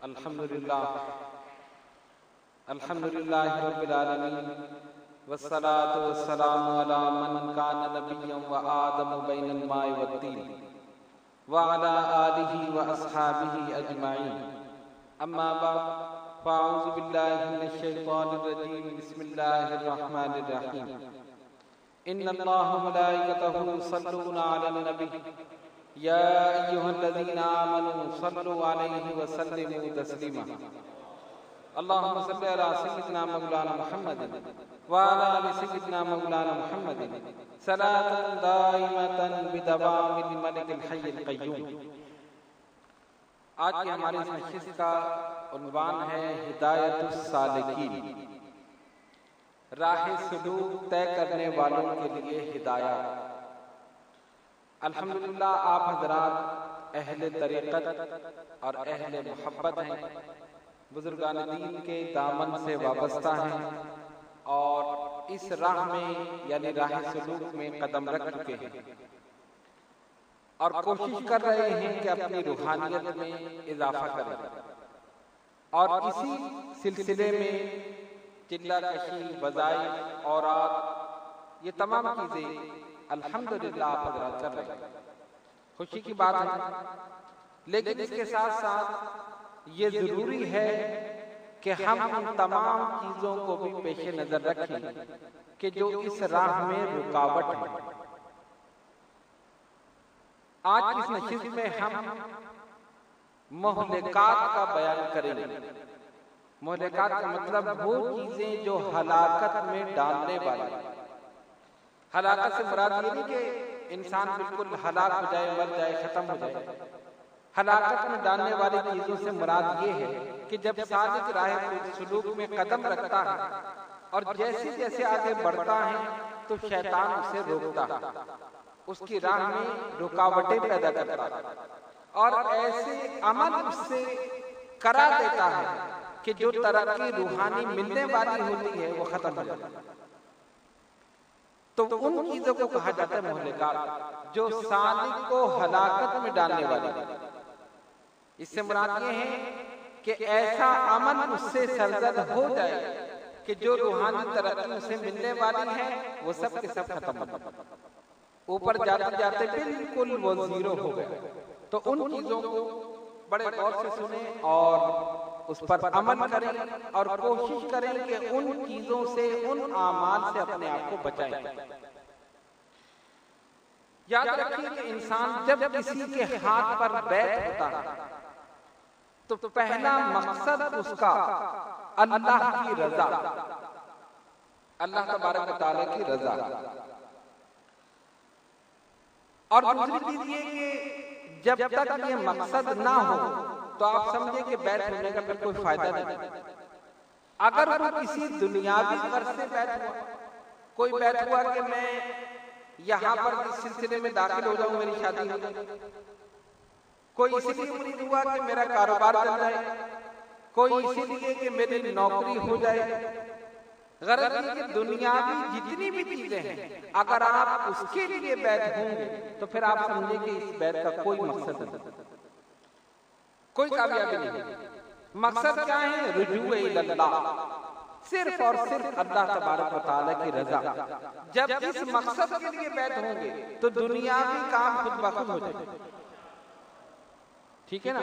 अल्हम्दुलिल्लाह रब्बिल आलमीन वस्सलातु वस्सलामु अला मन कान नबिय्यन व आदम बैनल माइ वत्तीन व अला आलिहि व अस्हाबिहि अजमाइन अम्मा बाद फ़अऊज़ु बिल्लाहि मिनश शैतानिर रजीम बिस्मिल्लाहिर रहमानिर रहीम इन्नल्लाह व मलाइकतहु युसल्लूना अलन नबी या अय्युहल्लज़ीना आमनू सल्लु अलैहि व सल्लिमू तस्लीमा अल्लाहुम्मा सल्लि अला सय्यिदिना मौलाना मुहम्मदिन व अला आलि सय्यिदिना मौलाना मुहम्मदिन सलातन दाइमतन बिदवामिल मलिकिल हय्यिल क़य्यूम। आज की हमारी इस नशिस्त का उन्वान है हिदायतुस सालिकीन, राह सुलूक तय करने वालों के लिए हिदायत। अल्हम्दुलिल्लाह आप हजरात अहले तरीक़त और अहले मोहब्बत हैं, बुजुर्गान दीन के दामन से वाबस्ता हैं और इस राह में यानी राह सुलूक में कदम रख चुके हैं और कोशिश कर रहे हैं कि अपनी रूहानियत में इजाफा करें। और इसी सिलसिले में चिल्ला कशी, बजाई और ये तमाम चीजें अल्हम्दुलिल्लाह आप हजरात कर रहे हैं, खुशी की बात है। लेकिन इसके साथ साथ ये जरूरी है कि हम उन तमाम चीजों को भी पेशे नजर रखें कि जो इस राह में रुकावट है। आज इस नशिस्त में हम मुहलिकात का बयान करेंगे। मुहलिकात का मतलब वो चीजें जो हलाकत में डालने वाली। हलाकत से मुराद ये नहीं कि इंसान बिल्कुल हलाक हो जाए, मर जाए, खत्म हो जाए। हलाकत में डालने वाली चीजों से मुराद ये है कि जब सालिक राह सुलूक में कदम रखता है और जैसे जैसे आगे बढ़ता है तो शैतान उसे रोकता है, उसकी राह में रुकावटें पैदा करता है और ऐसे अमल उससे करा देता है कि जो तरक्की रूहानी मिलने वाली होती है वो खत्म हो जाती है। तो उन चीजों को कहा जाता है मुहलिकात, जो सालिक को हलाकत में डालने वाली है। इससे मुराद ये है कि ऐसा अमल उससे सरजद हो जाए कि जो रूहानी तरक्की उसे मिलने वाली है वो सब के सब खत्म हो जाए, ऊपर जाते जाते बिल्कुल वो जीरो हो गया। तो उन चीजों को बड़े गौर से सुने और उस पर अमल करें और कोशिश करें कि उन चीजों से, उन आमाल से अपने आप को बचाएं। याद रखिए कि इंसान जब किसी के हाथ पर बैठ होता है तो पहला मकसद उसका अल्लाह की रजा, अल्लाह तबारक व तआला की रजा। और दूसरी चीज ये कि जब तक ये मकसद ना हो तो आप समझे कि बैठ होने का फिर कोई फायदा नहीं। अगर वो किसी दुनियावी गर्ज से बैठ हुआ, कोई बैठ हुआ कि मैं यहाँ पर इस सिलसिले में दाखिल हो जाऊं, मेरी शादी हो जाए, कोई इसीलिए उम्मीद हुआ कि मेरा कारोबार चल जाए, कोई इसीलिए कि मेरी नौकरी हो जाए। गरज ये कि दुनियावी जितनी भी चीजें हैं अगर आप उसके लिए बैठ होंगे तो फिर आप समझे कि इस बैठ का कोई मकसद नहीं, कोई कामयाबी नहीं। मकसद क्या है? रुजू इल्लल्लाह, सिर्फ और सिर्फ अल्लाह तबारक व तआला की रजा। जब इस मकसद के लिए बैठ होंगे तो दुनियावी काम खुद ब खुद हो जाएगा। ठीक है ना?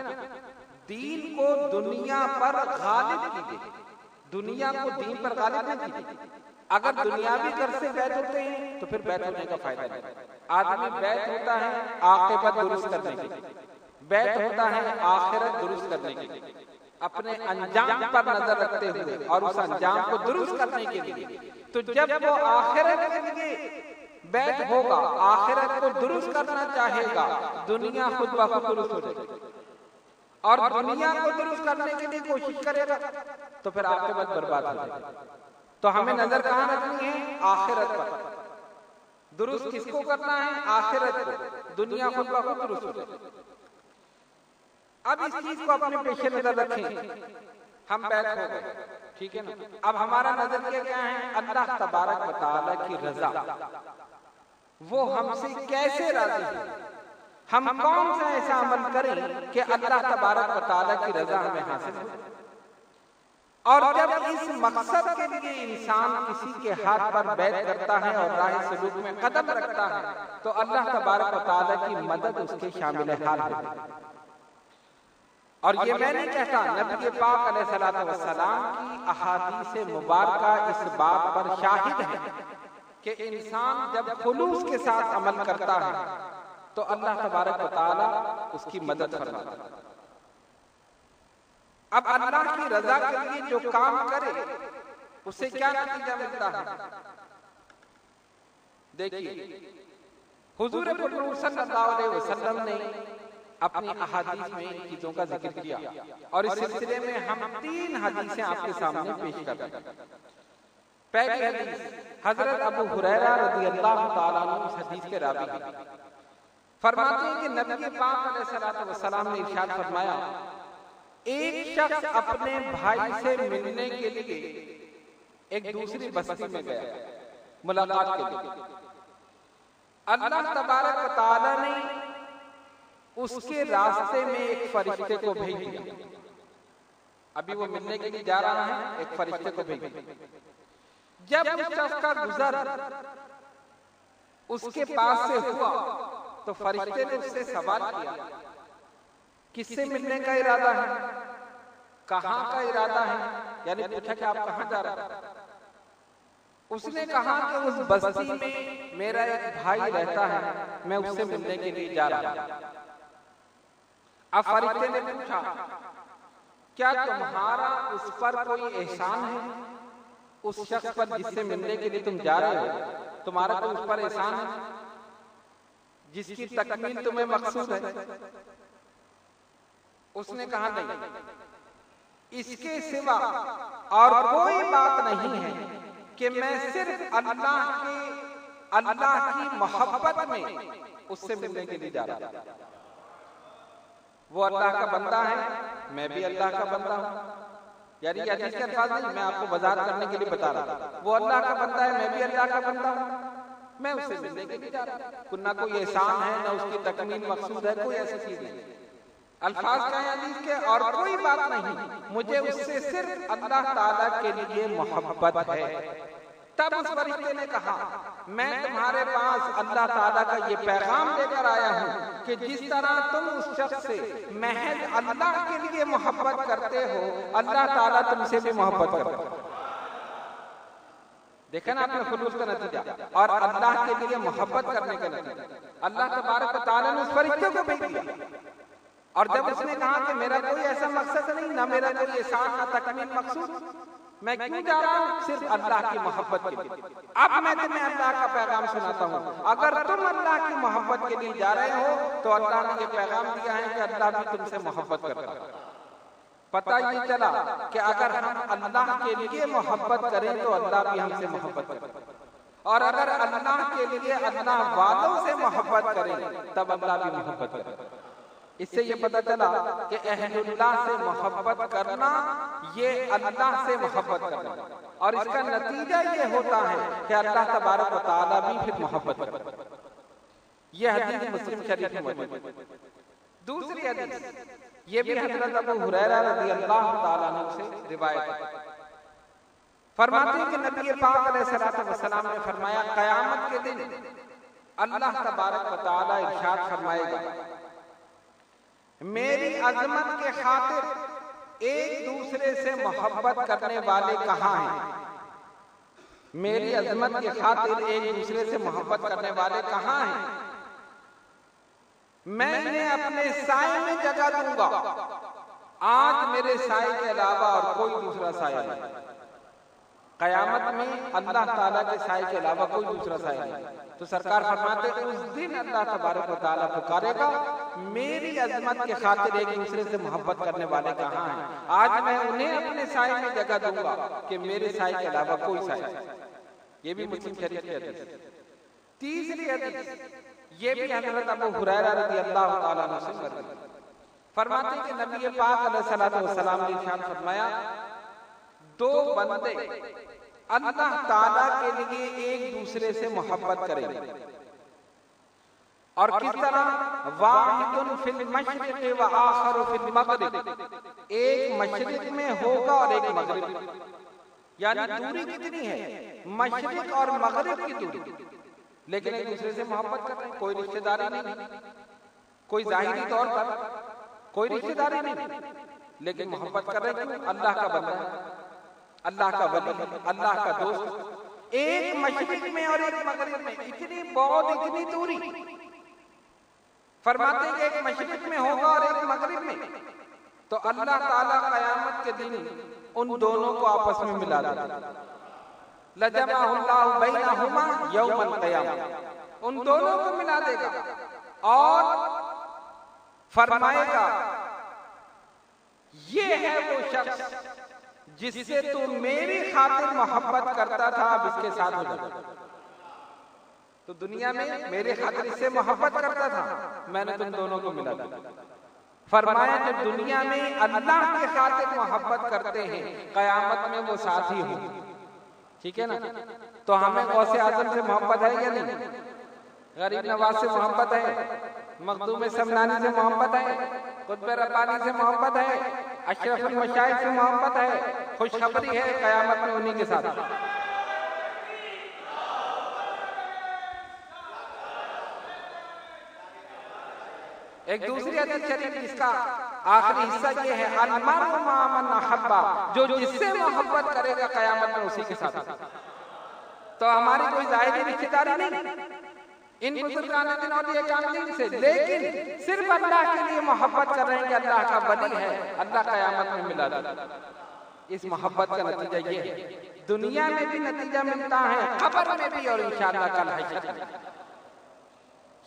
दीन को दुनिया पर गालिब कीजिए, दुनिया को दीन पर गालिब नहीं कीजिए। अगर दुनियावी घर से बैठ होते हैं तो फिर बैठ होने का फायदा नहीं। आदमी बैठ होता है आखिरत दुरुस्त करने के लिए, बैठ होता है आखिरत दुरुस्त करने के लिए, अपने अंजाम पर नजर रखते हुए और उस अंजाम को दुरुस्त करने के लिए। तो जब वो आखिरत के लिए बैठ होगा, आखिरत को दुरुस्त करना चाहेगा, दुनिया खुद ब खुद दुरुस्त हो जाएगी। और दुनिया को दुरुस्त करने के लिए कोशिश करेगा तो फिर आपके बाद बर्बाद हो जाएगा। तो हमें नजर कहाँ रखनी है? आखिरत पर। दुरुस्त किसको करना है? आखिरत को। दुनिया खुद ब खुद दुरुस्त हो जाएगी। अब इस चीज को अपने पेशे नजर रखें। हम बैठ हो गए, ठीक है ना? अब हमारा नजरिया क्या है? अल्लाह तबारक व तआला की रजा, वो हमसे कैसे राजी है, हम कौन सा ऐसा अमल करें कि अल्लाह तबारक व तआला की रजा हमें हासिल हो। और जब इस मकसद के लिए इंसान किसी के हाथ पर बैठ करता है और राह सलूक में कदम रखता है तो अल्लाह तबारक व तआला की मदद उसके शामिल हाल होती है। और ये मैं नहीं कहता, नबी पाक अलैहिस्सलातु वस्सलाम की अहादीस मुबारका इस बात पर शाहिद है कि इंसान जब खुलूस के साथ अमल करता है तो अल्लाह तबारक व तआला उसकी मदद फरमाता है। अब अल्लाह की रजा के लिए जो काम करे उससे क्या नतीजा मिलता है? देखिए, हुजूर सल्लल्लाहु अलैहि वसल्लम ने अपनी अहादीस में इन चीजों का जिक्र किया और इस सिलसिले में हम 3 हदीसें आपके सामने पेश कर रहे हैं। पहली हदीस हजरत अबू हुरैरा रज़ियल्लाहु ताला अन्हु इस हदीस के रावी हैं। फरमाते हैं कि नबी पाक अलैहिस्सलातु वस्सलाम ने इरशाद फरमाया, एक शख्स अपने भाई से मिलने के लिए एक दूसरी बस्ती में गया मुलाकात के लिए। अल्लाह तबारक व तआला ने उसके रास्ते में एक फरिश्ते को भेज दिया। अभी वो मिलने के लिए जा रहा है, एक फरिश्ते को भेज दिया। जब उस शख्स का गुजर उसके पास से हुआ तो फरिश्ते ने उससे सवाल किया, किससे मिलने का इरादा है, कहां का इरादा है, यानी पूछा कि आप कहां जा रहे हैं। उसने कहा कि उस बस्ती में मेरा एक भाई रहता है, मैं उससे मिलने के लिए जा रहा हूं। अब फरिश्ते ने पूछा, क्या तुम्हारा उस पर कोई एहसान है? उस शख्स पर जिससे मिलने के लिए तुम जा रहे हो, तुम्हारा कोई उस पर एहसान है जिसकी तकमील तुम्हें मकसूद है? उसने कहा, नहीं, इसके सिवा और कोई बात नहीं है कि मैं सिर्फ अल्लाह की मोहब्बत में उससे मिलने के लिए जा रहा हूं। वो अल्लाह का बंदा है, मैं भी अल्लाह का बंदा हूं। यानी हदीस के अल्फाज नहीं, मैं आपको वजाहत करने के लिए बता रहा हूं। वो अल्लाह का बंदा है, मैं भी अल्लाह का बंदा हूं, मैं उससे मिलने के लिए जा रहा हूं। ना कोई एहसान है, ना उसकी तकमील मकसूद है, कोई ऐसी चीज नहीं। अल्फाज का हदीस के और कोई बात नहीं, मुझे उससे सिर्फ अल्लाह ताला के लिए मोहब्बत है। तब उस फरिश्ते ने कहा, मैं तुम्हारे पास अल्लाह ताला का ये पैगाम लेकर आया हूँ कि जिस तरह तुम उस शख्स से महज अल्लाह के लिए मोहब्बत करते हो, अल्लाह ताला तुमसे भी मोहब्बत करता है। देखा ना आपने खुलूस का नतीजा और अल्लाह के लिए मोहब्बत करने का नतीजा। अल्लाह तबारक व तआला ने उस फरिश्ते को भेज दिया। और जब उसने कहा कि मेरा कोई ऐसा मकसद नहीं, ना मेरा कोई एहसान, ना तकमील मकसूद, मैं क्यों जा रहा हूँ? सिर्फ अल्लाह की मोहब्बत के लिए। अब मैं तुम्हें अल्लाह का पैगाम सुनाता हूँ। अगर तुम अल्लाह की मोहब्बत के लिए जा रहे हो तो अल्लाह ने ये पैगाम दिया है कि अल्लाह भी तुमसे मोहब्बत करता है। पता ये चला कि अगर हम अल्लाह के लिए मोहब्बत करें तो अल्लाह भी हमसे मोहब्बत करता है, और अगर अल्लाह के लिए अल्लाह वालों से मोहब्बत करें तब अल्लाह भी मोहब्बत करता है। इससे ये पता चला कि अहलुल्लाह से मोहब्बत करना ये अल्लाह से मोहब्बत करना, और इसका नतीजा ये होता है कि अल्लाह तबारक व तआला भी फिर मोहब्बत करता है। ये हदीस मुस्लिम शरीफ में मौजूद है। दूसरी हदीस ये भी हजरत अबू हुरैरा रज़ियल्लाहु ताला अन्हु से रिवायत है। फरमाते हैं कि नबी पाक अलैहिस्सलातु वस्सलाम ने फरमाया, क़यामत के दिन अल्लाह तबारक व तआला इरशाद फरमाएगा, मेरी अजमत के खातिर एक दूसरे से मोहब्बत करने वाले कहाँ हैं? मेरी अजमत के खातिर एक दूसरे से मोहब्बत करने वाले कहाँ हैं? मैं इन्हें अपने साए में जगह दूंगा। आज मेरे साए के अलावा और कोई दूसरा साया नहीं। कयामत में अल्लाह ताला के साए के अलावा कोई दूसरा साया नहीं। तो सरकार फरमाते हैं उस दिन अल्लाह तबारक व तआला पुकारेगा, मेरी अजमत के खातिर एक दूसरे से मोहब्बत करने वाले कहाँ हैं? आज मैं उन्हें अपने साए में जगह दूंगा कि मेरे साए के अलावा कोई साया नहीं। ये भी मुस्लिम शरीफ की हदीस। तीसरी हदीस ये भी हजरत अबू हुरैरा रज़ियल्लाहु ताला अन्हु से मरवी। फरमाते हैं कि नबी पाक अलैहिस्सलातु वस्सलाम ने इरशाद फरमाया, दो बंदे अल्लाह ताला के लिए एक दूसरे से मोहब्बत करेंगे, और किस तरह, वाहिदुन फिल मशरिक़ व आखरु फिल मग़रिब, एक मशरिक में होगा और एक मगरिब में। यानी दूरी कितनी है, मशरिक और मगरिब की दूरी, लेकिन एक दूसरे से मोहब्बत कर रहे हैं। कोई रिश्तेदारी नहीं, कोई जाहिरी तौर पर कोई रिश्तेदारी नहीं, लेकिन मोहब्बत कर रहे हैं। अल्लाह का बंदा है, अल्लाह का वली, अल्लाह का दोस्त। एक मशरिक में और एक मगरिब में इतनी बहुत इतनी दूरी, फरमाते हैं कि एक मशरिक में होगा और एक मगरिब में, तो अल्लाह ताला क़यामत के दिन उन दोनों को आपस में मिला देगा। लजमअहुल्लाहु बैनहुमा यौमल क़यामह, उन दोनों को मिला देगा और फरमाएगा, ये है वो शख्स जिससे तू मेरी खातिर मोहब्बत करता था, अब इसके साथ हो जा। तो दुनिया में मेरे खातिर इससे मोहब्बत करता था, मैंने तुम दोनों को मिला दिया। फरमाया जो दुनिया में अल्लाह के खातिर मोहब्बत करते हैं, क़यामत में वो साथी हो। ठीक है ना। तो हमें गौसे आज़म से मोहब्बत है या नहीं, गरीब नवाज से मोहब्बत है, मखदूम समनानी से मोहब्बत है, कुतुब रब्बानी से मोहब्बत है, अशरफुल मशाइख से मोहब्बत है। खुशखबरी है, क़यामत में उन्हीं के साथ। एक दूसरी हदीस शरीफ जिसका आखिरी हिस्सा ये है, अलमरउ मअ मन अहब्बा, जो जिससे मोहब्बत करेगा क़यामत में उसी के साथ। तो हमारी कोई ज़ाहिरी रिश्तेदारी नहीं इन बुजुर्गाने दिन और ये कामिलीन से, लेकिन सिर्फ अल्लाह के लिए मोहब्बत कर रहे हैं कि अल्लाह का वली है, अल्लाह क़यामत में मिला देगा। इस मोहब्बत का नतीजा ये है, दुनिया में भी नतीजा मिलता है, क़ब्र में भी, और इंशाअल्लाह कल हश्र में।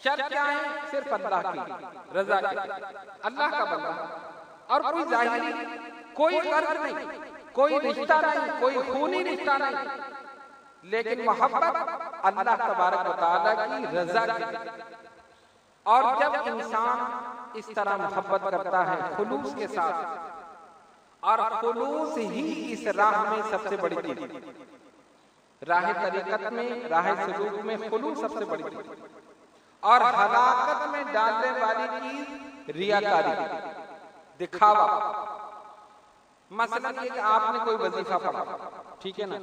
शर्त क्या है, सिर्फ अल्लाह की रजा की, अल्लाह का बंदा, और कोई ज़ाहिरी कोई गर्ज नहीं, कोई रिश्ता नहीं, कोई खूनी रिश्ता नहीं, लेकिन मोहब्बत अल्लाह तबारक व तआला की रजा की। और जब इंसान इस तरह मोहब्बत करता है खुलूस के साथ, और खुलूस ही इस राह में सबसे बड़ी चीज, राह तरीकत में, राह सलूक में खुलूस सबसे बड़ी चीज, और हलाकत में डालने वाली चीज रियाकारी, दिखावा। मसलन ये कि आपने कोई वजीफा पढ़ा, ठीक है ना,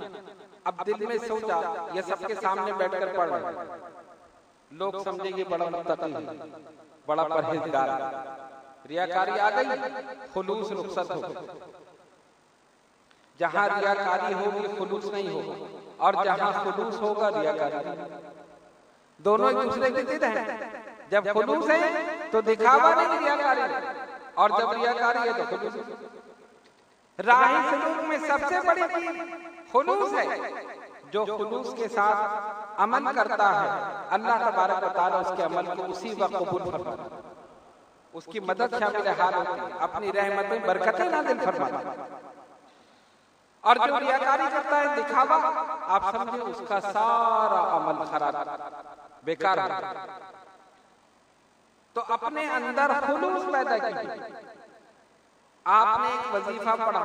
अब दिल में सोचा या सबके सामने बैठकर पढ़ रहे, लोग समझेंगे बड़ा मुत्तकी है, बड़ा परहेजगार है, रियाकारी आ गई, खुलूस रुखसत हो गई। जहां रियाकारी होगी खुलूस नहीं होगा, और जहां खुलूस होगा रियाकारी, दोनों एक दूसरे की जिद है। जब खुलूस है तो दिखावा नहीं, रियाकारी, और जब रियाकारी है तो खुलूस। राही सलूक में सबसे बड़ी चीज खुलूस है। जो खुलूस के साथ अमल करता है, अल्लाह तबारक व तआला उसके अमल को उसी वक्त कबूल फरमाता है, उसकी मदद शामिल हाल होती है, अपनी रहमतें बरकतें नाज़िल फरमाता है। और जो रियाकारी करता है, दिखावा, आप समझे उसका सारा अमल खराब, बेकार है। तो अपने अंदर खुलूस पैदा कीजिए। आपने एक वजीफा पढ़ा,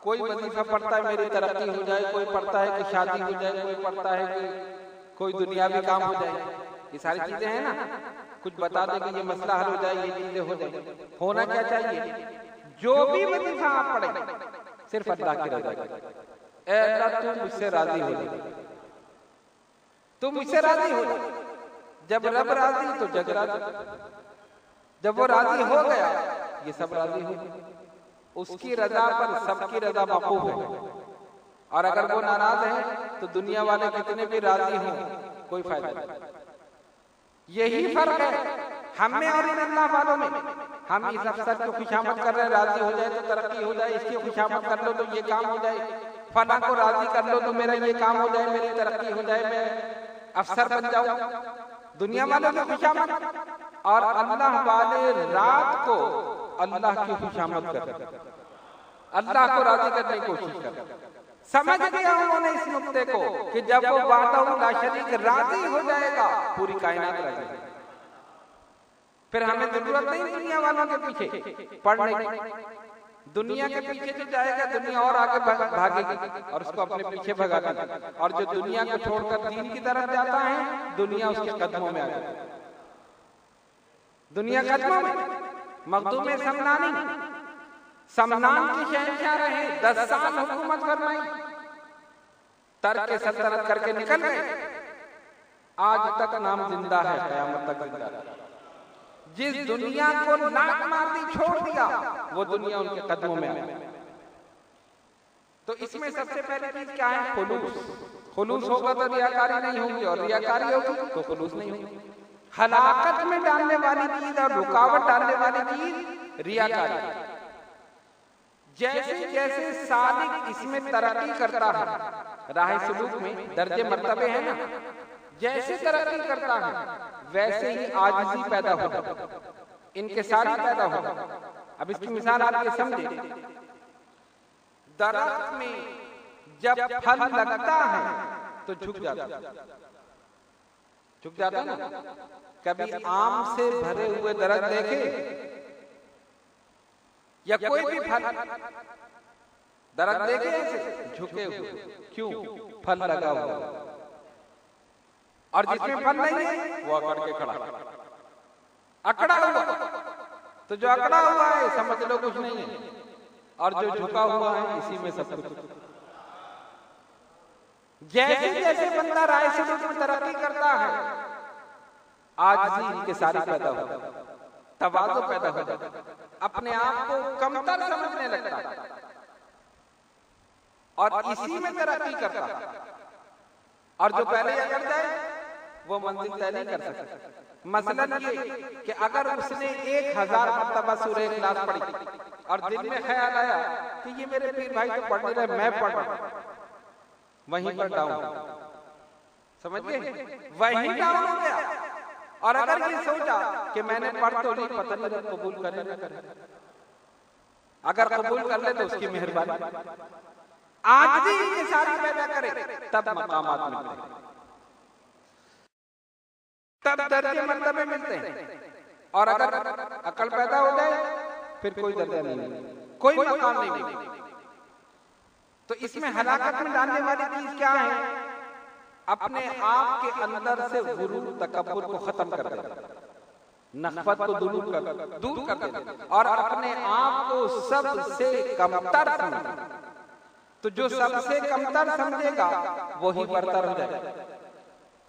कोई वजीफा पढ़ता है मेरी तरक्की हो जाए, कोई पढ़ता है कि शादी हो जाए, कोई पढ़ता है कि कोई दुनियावी काम हो जाए, ये सारी चीजें हैं ना, कुछ बता दे कि ये मसला हल हो जाए, ये चीजें हो जाए। होना क्या चाहिए, जो भी वजीफा आप पढ़े सिर्फ अल्लाह की रजा की, ऐ अल्लाह तू मुझसे राजी हो जा, तू मुझसे राजी हो जा। जब रब राजी तो जग राजी, जब वो राजी हो गया ये सब राजी हो गए। उसकी रजा पर सबकी रजा मक़बूल है, और अगर वो नाराज है तो दुनिया वाले कितने भी राजी हों कोई फायदा नहीं। यही फर्क है हम में और इन अल्लाह वालों में। हम इस अफसर को खुशामद कर रहे हैं, राजी हो जाए तो तरक्की हो जाए, इसकी खुशामद कर लो तो ये काम हो जाए, फला को राजी कर लो तो मेरा ये काम हो जाए, मेरी तरक्की हो जाए, मैं अफसर बन जाऊं। दुनिया वालों की खुशामद, और अल्लाह वाले रात को अल्लाह की खुशामद कर, अल्लाह को राजी करने की कोशिश कर। समझ गया उन्होंने इस नुक्ते को कि जब वो वाहदहू ला शरीक राजी हो जाएगा, पूरी कायनात राजी है। फिर हमें जरूरत नहीं दुनिया वालों के पीछे पढ़ने की। दुनिया के पीछे जो जाएगा दुनिया और आगे भागेगी और उसको अपने पीछे भगाएगी, और जो दुनिया को छोड़कर दीन की तरफ जाता है दुनिया उसके कदमों में आ जाएगी। दुनिया कदमों में मखदूम समनानी समनान की शहंशाह रहे, 10 साल हुकूमत फरमाई, तर्क के सल्तनत करके निकल गए। आज तक नाम जिंदा है, क़यामत तक जिंदा है। जिस दुनिया को नाक मारती छोड़ दिया, वो दुनिया उनके कदमों में आई। तो इसमें सबसे पहले चीज क्या है? खुलूस। खुलूस होगा तो रियाकारी नहीं होगी, और रियाकारी होगी तो खुलूस नहीं होगी। हलाकत में डालने वाली चीज और रुकावट डालने वाली चीज रियाकारी। जैसे जैसे सालिक इसमें तरक्की करता है, राह सुलूक में दर्जे मर्तबे हैं ना, जैसे तरक्की करता है वैसे ही आजिज़ी पैदा होता, इनकिसारी पैदा होता। अब इसकी मिसाल आप ये समझे, दरख्त में जब फल लगता है तो झुक जाता है, झुक जाता है ना। कभी आम से भरे हुए दरख्त देखे या कोई भी फल दरख्त देखे ऐसे झुके हुए, क्यों? फल लगा हुआ। और जिसमें फल नहीं है वो अकड़ के खड़ा, अकड़ा हुआ। तो जो अकड़ा हुआ है समझ लो कुछ नहीं है, और जो झुका हुआ है इसी में सब कुछ। जैसे जैसे बंदा राय से तरक्की करता है, आजिज़ी इनकिसारी पैदा होता है, तवाज़ु पैदा होता है, अपने आप को कमतर समझने लगता है, और इसी में तरक्की करता है। और जो पहले अकड़ जाए वो मंजिल तय नहीं कर सकता। मसलन ये कि अगर उसने 1000 मरतबा सूरह इखलास पढ़ी और दिल में ख्याल आया कि ये मेरे पीर भाई तो पढ़ नहीं रहे, मैं पढ़ रहा, वहीं पर डाउन, समझ गए? वहीं डाउन हो गया। और अगर ये सोचा कि मैंने पढ़ तो नहीं, पता नहीं कबूल करे ना करे, अगर कबूल कर ले तो उसकी मेहरबानी, आज भी इनकिसारी पैदा करे तब मकामात मिलते हैं, तब दर्जे मर्तबे मिलते हैं। और अगर अकल पैदा हो जाए फिर कोई दर्जा नहीं, कोई मकाम नहीं मिलेगा। तो इसमें हलाकत में डालने वाली चीज क्या है? अपने आप के अंदर से गुरूर तकब्बुर को खत्म कर देना, नखवत को दूर कर देना, और अपने आप को सबसे कमतर समझना। तो जो सबसे कमतर समझेगा वही बरतर हो जाएगा,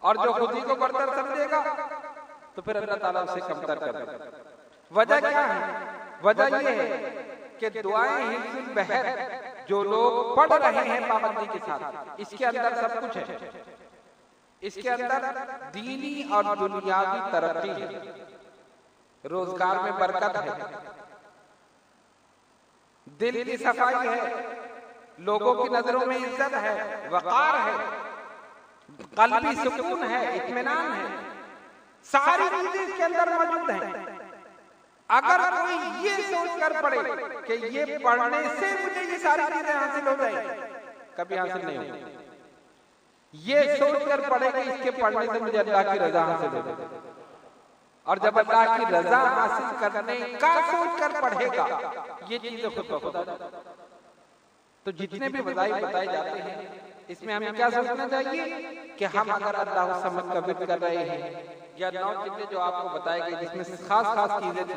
और जो खुद ही को बरतर समझेगा तो फिर अल्लाह ताला उसे कमतर कर देगा। वजह क्या है? वजह ये है कि दुआएं हिफ्ज़ुल बहर जो लोग पढ़ रहे हैं पाबंदी के साथ, इसके अंदर सब कुछ है। इसके अंदर दीनी और दुनियावी तरक्की है, रोजगार में बरकत है, दिल की सफाई है, लोगों की नजरों में इज्जत है, वकार है, कल्बी सुकून है, इत्मीनान है, सारी चीजें इसके अंदर मौजूद हैं। अगर कोई ये सोच कर पड़े कि ये पढ़ने से मुझे ये सारी चीजें हासिल हो जाए, कभी हासिल नहीं होगी। ये सोच कर पड़े कि इसके पढ़ने से मुझे अल्लाह की रजा हासिल हो जाए, और जब अल्लाह की रजा हासिल करने का सोच कर पढ़ेगा, ये चीजें खुद ब खुद आ जाती। तो जितने भी वज़ाइफ बताए जाते हैं, इसमें हमें क्या सोचना चाहिए कि हम अगर अल्लाह समद का विर्द कर रहे हैं, या 9 चीजें जो आपको बताई गई जिसमें खास चीजें थी,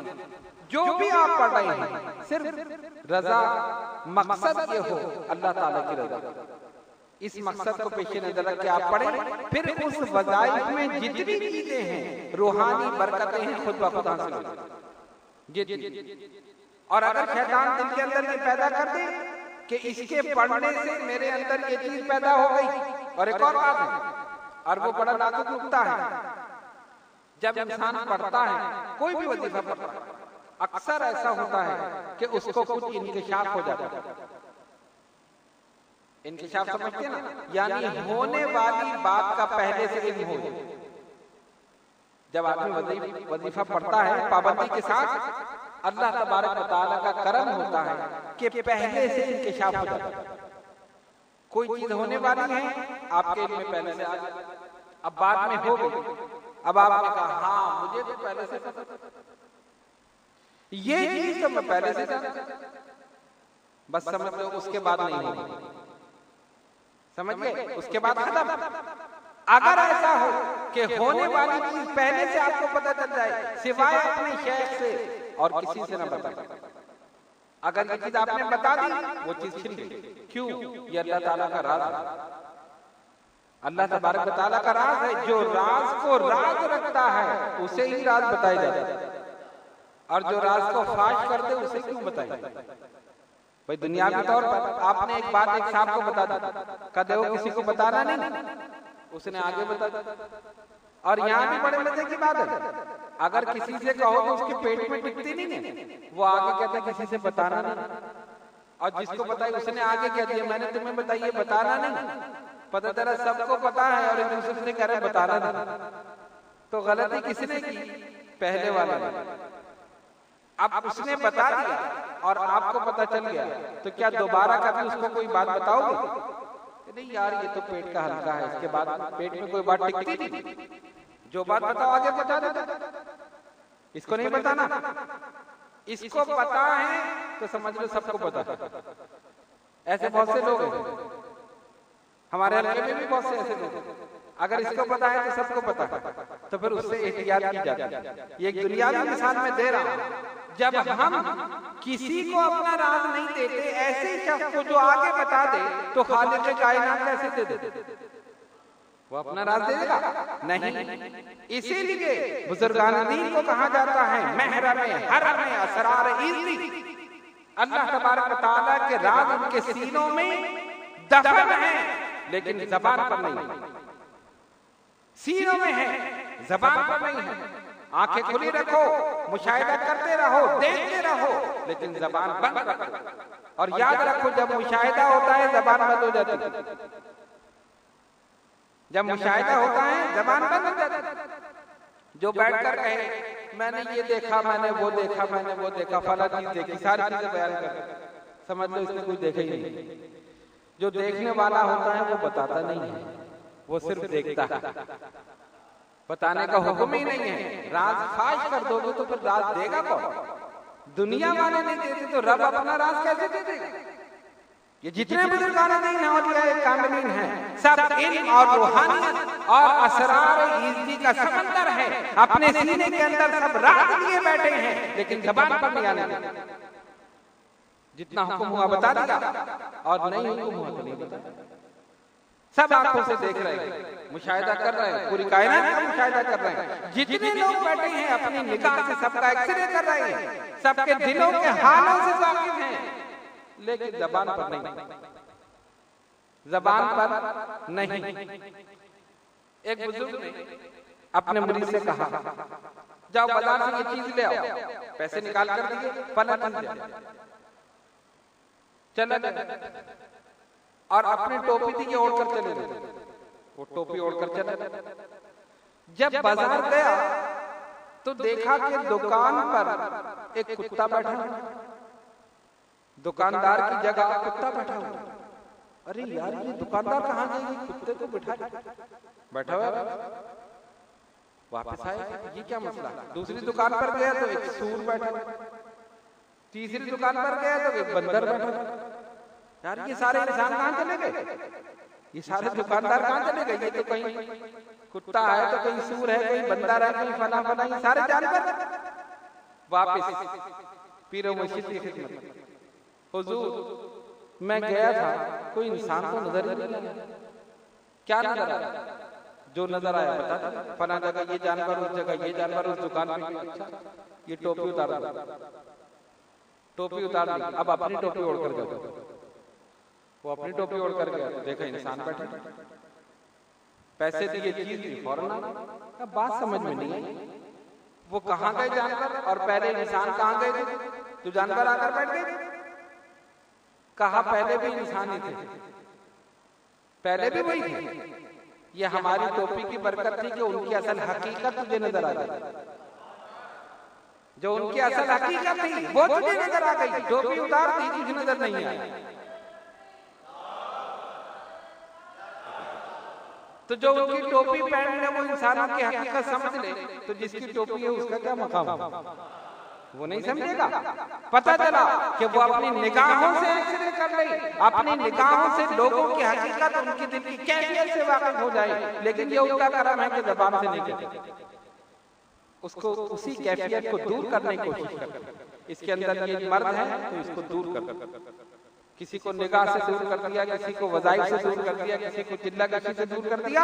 जो भी आप पढ़ रहे हैं, सिर्फ रजा मकसद ये हो अल्लाह ताला की रजा, इस मकसद को पेश नजर रख के आप पढ़ें, फिर उस वज़ाइफ में जितनी चीजें हैं, रूहानी बरकतें हैं, खुद ब खुद हासिल हो जाएंगी। और अगर शैतान दिल के अंदर ये पैदा कर दे कि इसके पढ़ने से मेरे अंदर ये चीज पैदा हो गई, और एक और बात है, और वो बड़ा नाजुक नुक्ता है, जब इंसान पढ़ता है, कोई भी वजीफा पढ़ता है, अक्सर ऐसा होता है कि उसको कुछ इंकिशाफ हो जाता है। इंकिशाफ समझते हैं ना, यानी होने वाली बात का पहले से इल्म हो जाए। जब आदमी वजीफा पढ़ता है पाबंदी के साथ, अल्लाह तबारक व तआला का करम होता है कि पहले से इंकिशाफ हो जाता है। कोई चीज होने वाली है, आपके इल्म में पहले से आ जाए, अब बाद में हो गई, अब आपने कहा हाँ मुझे तो पहले से पता, ये चीज तो मैं पहले से जानता, बस समझ लो उसके बाद नहीं होगी, समझ गए? उसके बाद खत्म। अगर ऐसा हो कि होने वाली चीज पहले से आपको पता चल जाए, सिवाय अपने शेख से और किसी से न बताए, अगर ये चीज आपने बता दी वो चीज छिन गई। क्यों? ये अल्लाह ताला का राज है, अल्लाह तबारक व तआला का राज है। जो राज को राज रखता है उसे ही राज बताया जाता है, और जो राज को फाश कर दे उसे क्यों बताए? भाई दुनियावी तौर पर आपने एक बात एक साहब को बता दी, कहते हो किसी को बताना नहीं, उसने आगे बता दी। और यहाँ भी बड़े मजे की बात है, अगर किसी से कहो तो उसके पेट में टिकती नहीं है, वो आगे कहता है किसी से बताना नहीं, और जिसको बताई उसने आगे कह दिया मैंने तुम्हें बताइए बताना नहीं। पता चला सबको पता है और एक दूसरे से कह रहे बताना नहीं। तो गलती किसने की? पहले वाले ने। अब उसने बता दिया और आपको पता चल गया, तो क्या दोबारा कभी उसको कोई बात बताओगे? नहीं यार ये तो पेट का हल्का है, इसके बाद पेट में कोई बात टिकती नहीं, जो बात बताओ आगे बता दो। इसको नहीं बताना, इसको पता है तो समझ लो सबको पता है। ऐसे बहुत से लोग हैं हमारे हल्के में भी, बहुत से ऐसे लोग हैं, अगर इसको पता है तो सबको पता है, तो फिर उससे एहतियात की जाती है। ये एक दुनियावी मिसाल में दे रहा हूं, जब हम किसी को अपना राज नहीं देते, ऐसे शख्स को जो आगे बता दे, तो खालिक कायनात कैसे दे दे? वो अपना राज देगा नहीं। इसीलिए बुजुर्गान दीन को कहा जाता है महरम हरम असरार इज़्ज़ी, अल्लाह तबारक व तआला के राज उनके सीनों में दफन है लेकिन जबान पर नहीं है। सीनों में है, जबान पर नहीं है। आंखें खुली रखो, मुशाहिदा करते रहो, देखते रहो, लेकिन जबान बंद रखो। और याद रखो जब मुशाहिदा होता है जबान बंद हो जाती है, जब मुशाहिदा होता है जबान बंद हो जाती है। जो बैठकर कहे मैंने ये देखा, मैंने वो देखा, मैंने वो देखा, फला चीज देखी, सारी चीजें बयान कर, समझ लो इसने कुछ देखा ही नहीं। जो देखने वाला होता है वो बताता नहीं है, वो सिर्फ देखता है, बताने का हुक्म ही नहीं है। राज फाश कर दोगे तो फिर राज देगा कौन? दुनिया वाले नहीं देते तो रब अपना राज कैसे दे देगा? ये जितने बुजुर्गान दीन औलिया कामिलीन हैं, सब इल्म और रूहानियत और असरार इज़्ज़ी का समंदर है, अपने सीने के अंदर सब राज लिए बैठे हैं, लेकिन ज़बान पर नहीं आने देते। जितना हुक्म हुआ बता दिया, और नहीं हुक्म हुआ तो नहीं बता। सब आंखों से देख रहे हैं, मुशाहिदा कर रहे हैं, पूरी कायनात का मुशाहिदा कर रहे हैं। जितने लोग बैठे हैं अपनी निगाह से सबका एक्सरे कर रहे हैं, सबके दिलों के हालों से वाकिफ हैं, लेकिन जबान पर नहीं, जबान पर नहीं। एक बुजुर्ग ने अपने मुरीद से कहा जाओ बाजार से ये चीज ले आओ, पैसे निकाल कर दिए, फला चीज ले आओ। चला और अपनी टोपी थी ओढ़ कर चले गए, वो टोपी ओढ़ कर चले गए। जब बाजार गया तो देखा कि दुकान पर एक कुत्ता बैठा हुआ, दुकानदार की जगह कुत्ता बैठा हुआ। अरे यार ये दुकानदार कहाँ गए, कुत्ते को बैठा हुआ। वापस आए, ये क्या मसला? दूसरी दुकान पर गया तो एक सूर बैठा, तीसरी दुकान पर गया तो एक बंदर बैठा। यार ये सारे इंसान कहाँ चले गए? ये सारे दुकानदार कहाँ चले गए? ये तो कहीं कुत्ता है, तो कहीं सूर है, कहीं बंदर है, कहीं फला फला, ये सारे जानवर। वापिस पीरो मुर्शिद की खिदमत, हुजूर मैं गया था, कोई इंसान को नजर ही नहीं आया। क्या नजर आया? जो नजर आया बता दो, फला जगह ये जानवर, उस जगह ये जानवर, उस दुकान पे। अच्छा ये टोपी उतार दो, टोपी उतार दी, अब अपनी टोपी ओढ़ कर जाओ। वो अपनी टोपी ओढ़ कर गया तो देखा इंसान बैठा, पैसे दिए, चीज दी, फौरन आ। बात समझ में नहीं आई, वो कहाँ गए जानवर और पहले इंसान कहाँ गए थे? तो जानवर आकर बैठ गए। कहा पहले भी इंसान ही थे, पहले भी वही थे। ये हमारी टोपी की बरकत थी कि उनकी असल हकीकत तुझे नजर आ गई। जो उनकी असल हकीकत थी वो तुझे नजर आ गई, टोपी उतार दी, तुझे नजर नहीं आई। तो जो उनकी टोपी पहन ले वो इंसानों की हकीकत समझ ले, तो जिसकी टोपी है उसका क्या मकाम? वो नहीं समझेगा। पता चला कि वो अपनी निगाहों से एक्सरे कर कर ले, अपनी निगाहों से लोगों की हकीकत, उनकी दिल की कैफियत से वाकिफ हो जाए। लेकिन ये उनका करम है कि ज़बान से नहीं कहते, उसको उसी कैफियत को दूर करने की कोशिश करते। इसके अंदर ये मर्द है तो इसको दूर कर, किसी को निगाह से दूर कर दिया, किसी को वज़ाइफ से दूर कर दिया, किसी को चिल्ला कशी से दूर कर दिया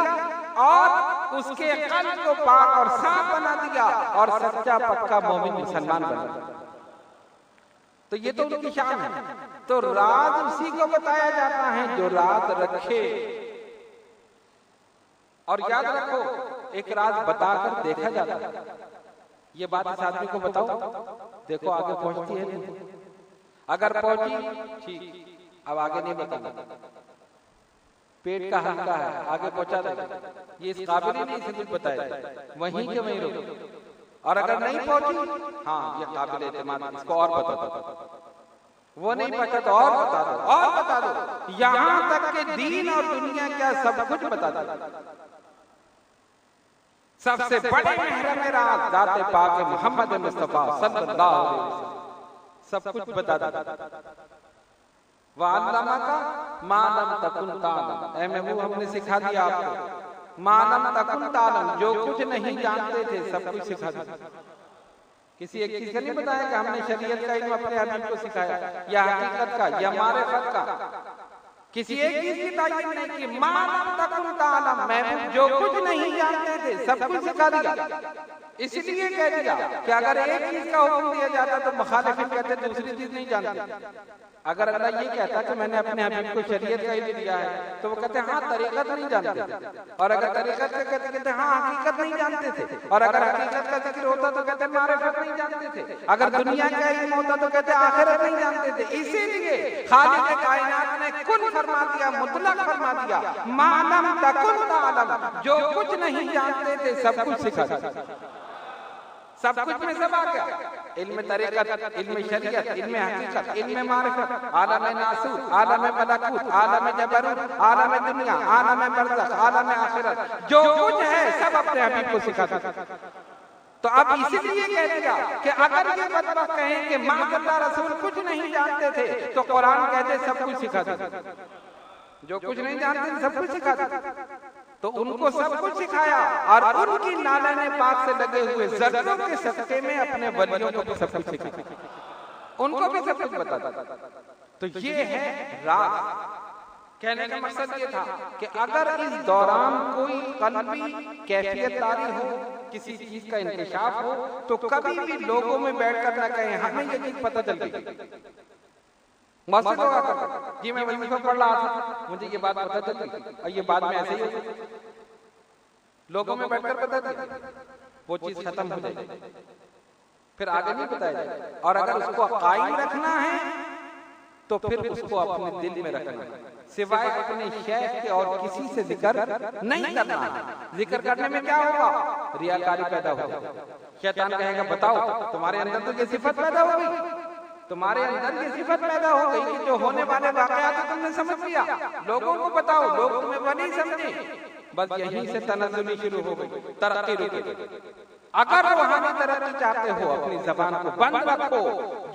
और उसके क़ल्ब को पाक और साफ बना दिया और सच्चा पक्का मोमिन मुसलमान बना दिया। तो ये तो उनकी शान है। तो राज उसी को बताया जाता है जो राज रखे। और याद रखो, एक राज बताकर देखा जाता है। ये बात इस आदमी को बताओ, देखो आगे पहुंचती है। अगर पहुंची ठीक, अब आगे नहीं बताना, पेट का हल्का है, आगे पहुंचा देगा, ये इस काबिल ही नहीं से कुछ बताया, वहीं के वहीं रुको। और अगर नहीं पहुंची, हाँ ये काबिल एतमाद, इसको और बता दो, वो नहीं पता तो और बता दो, और बता दो, यहां तक के दीन और दुनिया क्या सब कुछ बता दो। सबसे बड़े महरम राज जाते पाक मोहम्मद मुस्तफा सल्लल्लाहु अलैहि वसल्लम सब कुछ बता दो। वअल्लमा का मालम तकुन तालम, ऐ महबूब हमने सिखा दिया आपको, मालम तकुन तालम, जो कुछ नहीं जानते थे सब कुछ सिखा दिया। किसी एक चीज का नहीं बताया कि हमने शरीयत का इल्म अपने हबीब को सिखाया, या हकीकत का, या मारिफत का, किसी एक चीज की तायीन नहीं की। मालम तकुन तालम, महबूब जो कुछ नहीं जानते थे सब कुछ सिखा दिया। इसलिए कह दिया कि अगर एक चीज का हुक्म दिया जाता तो मुखालिफिन कहते दूसरी चीज नहीं जानते। अगर अल्लाह ये कहता कि मैंने अपने हबीब को शरीयत का इल्म दिया है, तो वो कहते हाँ तरीकत नहीं जानते, और अगर तरीकत का कहते हाँ हकीकत नहीं जानते थे, और अगर हकीकत का जिक्र होता तो कहते मारिफत नहीं जानते थे, अगर दुनिया का इल्म होता तो कहते आखिरत नहीं जानते थे। इसीलिए खालिक कायनात ने कुन फरमा दिया, मुतलक फरमा दिया, मालम तकुन तालम, जो कुछ नहीं जानते थे सब कुछ सिखा दिया। सब कुछ में सब आ गया, इल्म तरीकत, इल्म शरीयत, इल्म हकीकत, इल्म मारिफत, आलम नासूत, आलम मलकूत, आलम जबरूत, आलम दुनिया, आलम बरज़ख, आलम आखिरत, जो कुछ है सब अपने हबीब को सिखा दिया। तो अब इसीलिए कह दिया कि अगर ये बदबख्त कहें कि माअल्लाह रसूल कुछ नहीं जानते थे, तो कुरान कहते सब कुछ सिखा दिया। जो कुछ नहीं जानते थे सब कुछ सिखा दिया। तो उनको सब कुछ सिखाया, और उनकी नालाने पाक से लगे हुए ज़र्रों के सदक़े में अपने वलियों को भी सब कुछ सिखाया, उनको भी सब कुछ बताता। तो ये है राज। कहने का मकसद ये था कि अगर इस दौरान कोई कल्बी कैफियत तारी हो, किसी चीज का इंकशाफ हो, तो कभी भी लोगों में बैठकर न कहें हमें ये चीज पता चल गई। मस्जिद होगा कर जी मैं वजीफा पढ़ रहा था, मुझे ये बात पता चल गई, और ये बाद में ऐसे ही हो, लोगों में बैठकर पता चल, वो चीज खत्म हो जाएगी, फिर आगे नहीं बताया जाएगा। और अगर उसको कायम रखना है तो फिर उसको अपने दिल में रखना है, सिवाय अपने शेख के और किसी से जिक्र नहीं करना है। जिक्र करने में क्या होगा, रियाकारी पैदा होगा। शैतान कहेगा बताओ तुम्हारे अंदर तो ये सिफत पैदा हो गई, तुम्हारे अंदर ये सिफत पैदा हो गई कि जो होने वाले वाकयात तुमने समझ लिया, लोगों को बताओ, लोग तुम्हें वली समझे। बस यहीं से तनज़्ज़ुली शुरू हो गई, तरक्की रुक गई। अगर रूहानी तरक्की चाहते हो, अपनी जबान को बंद रखो,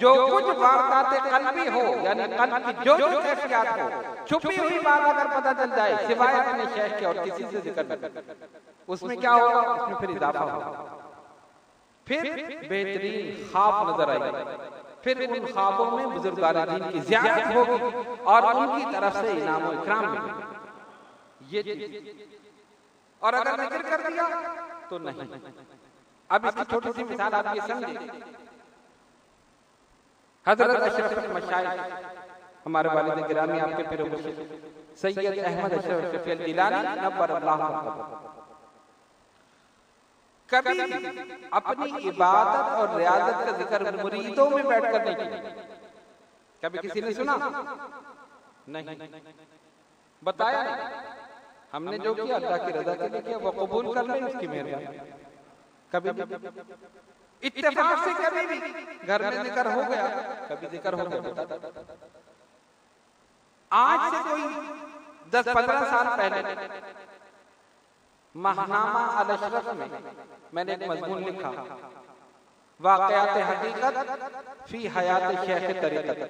जो कुछ वारदात कल्बी हो, यानी कल्ब की जो जो कैफियत हो, छुपी हुई बात अगर पता चल जाए, सिवाय अपने शेख के और किसी से जिक्र न, उसमें क्या होगा, उसमें फिर इजाफा होगा, फिर बेहतरीन ख्वाब नजर आएगा, फिर उन ख्वाबों में बुजुर्गान दीन की ज़ियारत होगी और उनकी तरफ से इनाम और इकराम मिलेगा। ये और अगर जिक्र कर दिया तो नहीं। अब इसकी छोटी सी मिसाल आप ये समझिए, हजरत अशरफ मशाइख हमारे वालिद गिरामी आपके पीर मुर्शिद सैयद अहमद अशरफ शफील जिलानी नव्वरल्लाहु क़ब्रहु कभी अपनी इबादत और रियाजत का जिक्र मुरीदों में बैठकर नहीं किया। कभी किसी ने सुना? नहीं, बताया नहीं। हमने जो किया अल्लाह की रजा के लिए किया, वो कबूल कर ले, उसकी मेहरबानी। कभी इत्तेफाक से कभी भी घर में जिक्र हो गया, कभी जिक्र हो गया। आज से कोई 10-15 साल पहले महनामा अल अशरफ में मैंने एक मजमून लिखा, वाक़यात हकीकत फी हयात शेख तरीक़त।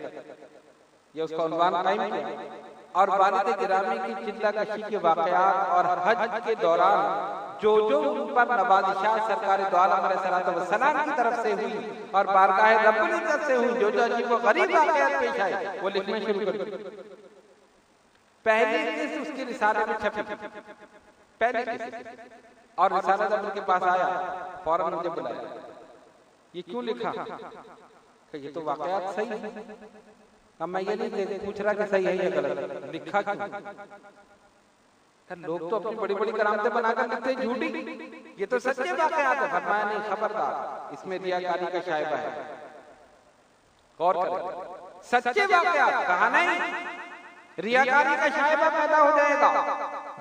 ये उसका उन्वान कायम किया। और वालिद गिरामी की चिल्ला कशी के वाकयात और हज के दौरान जो उन पर नवाज़िशात सरकार दो आलम अलैहिस्सलातु वस्सलाम की तरफ से हुई और बारगाह रब्बुल इज्जत से हुई, जो अजीब व गरीब वाकयात पेश आए, वो लिखना शुरू कर दिए। पहली किस्त उसके रिसाले में छपी, पहली किस्त, और रिसाला जब उनके पास आया फौरन मुझे बुलाया, ये क्यों लिखा? कि ये तो वाकयात सही है। अब मैं ये नहीं पूछ रहा कि सही है या गलत, लिखा क्यों? लोग तो अपनी बड़ी बड़ी करामतें बनाकर लिखते हैं झूठी, ये तो सच्चे वाकयात है। फरमाया नहीं, खबरदार, इसमें रियाकारी का शायबा है, गौर करें। सच्चे वाकयात कहा नहीं, रियाकारी का शायबा पैदा हो जाएगा।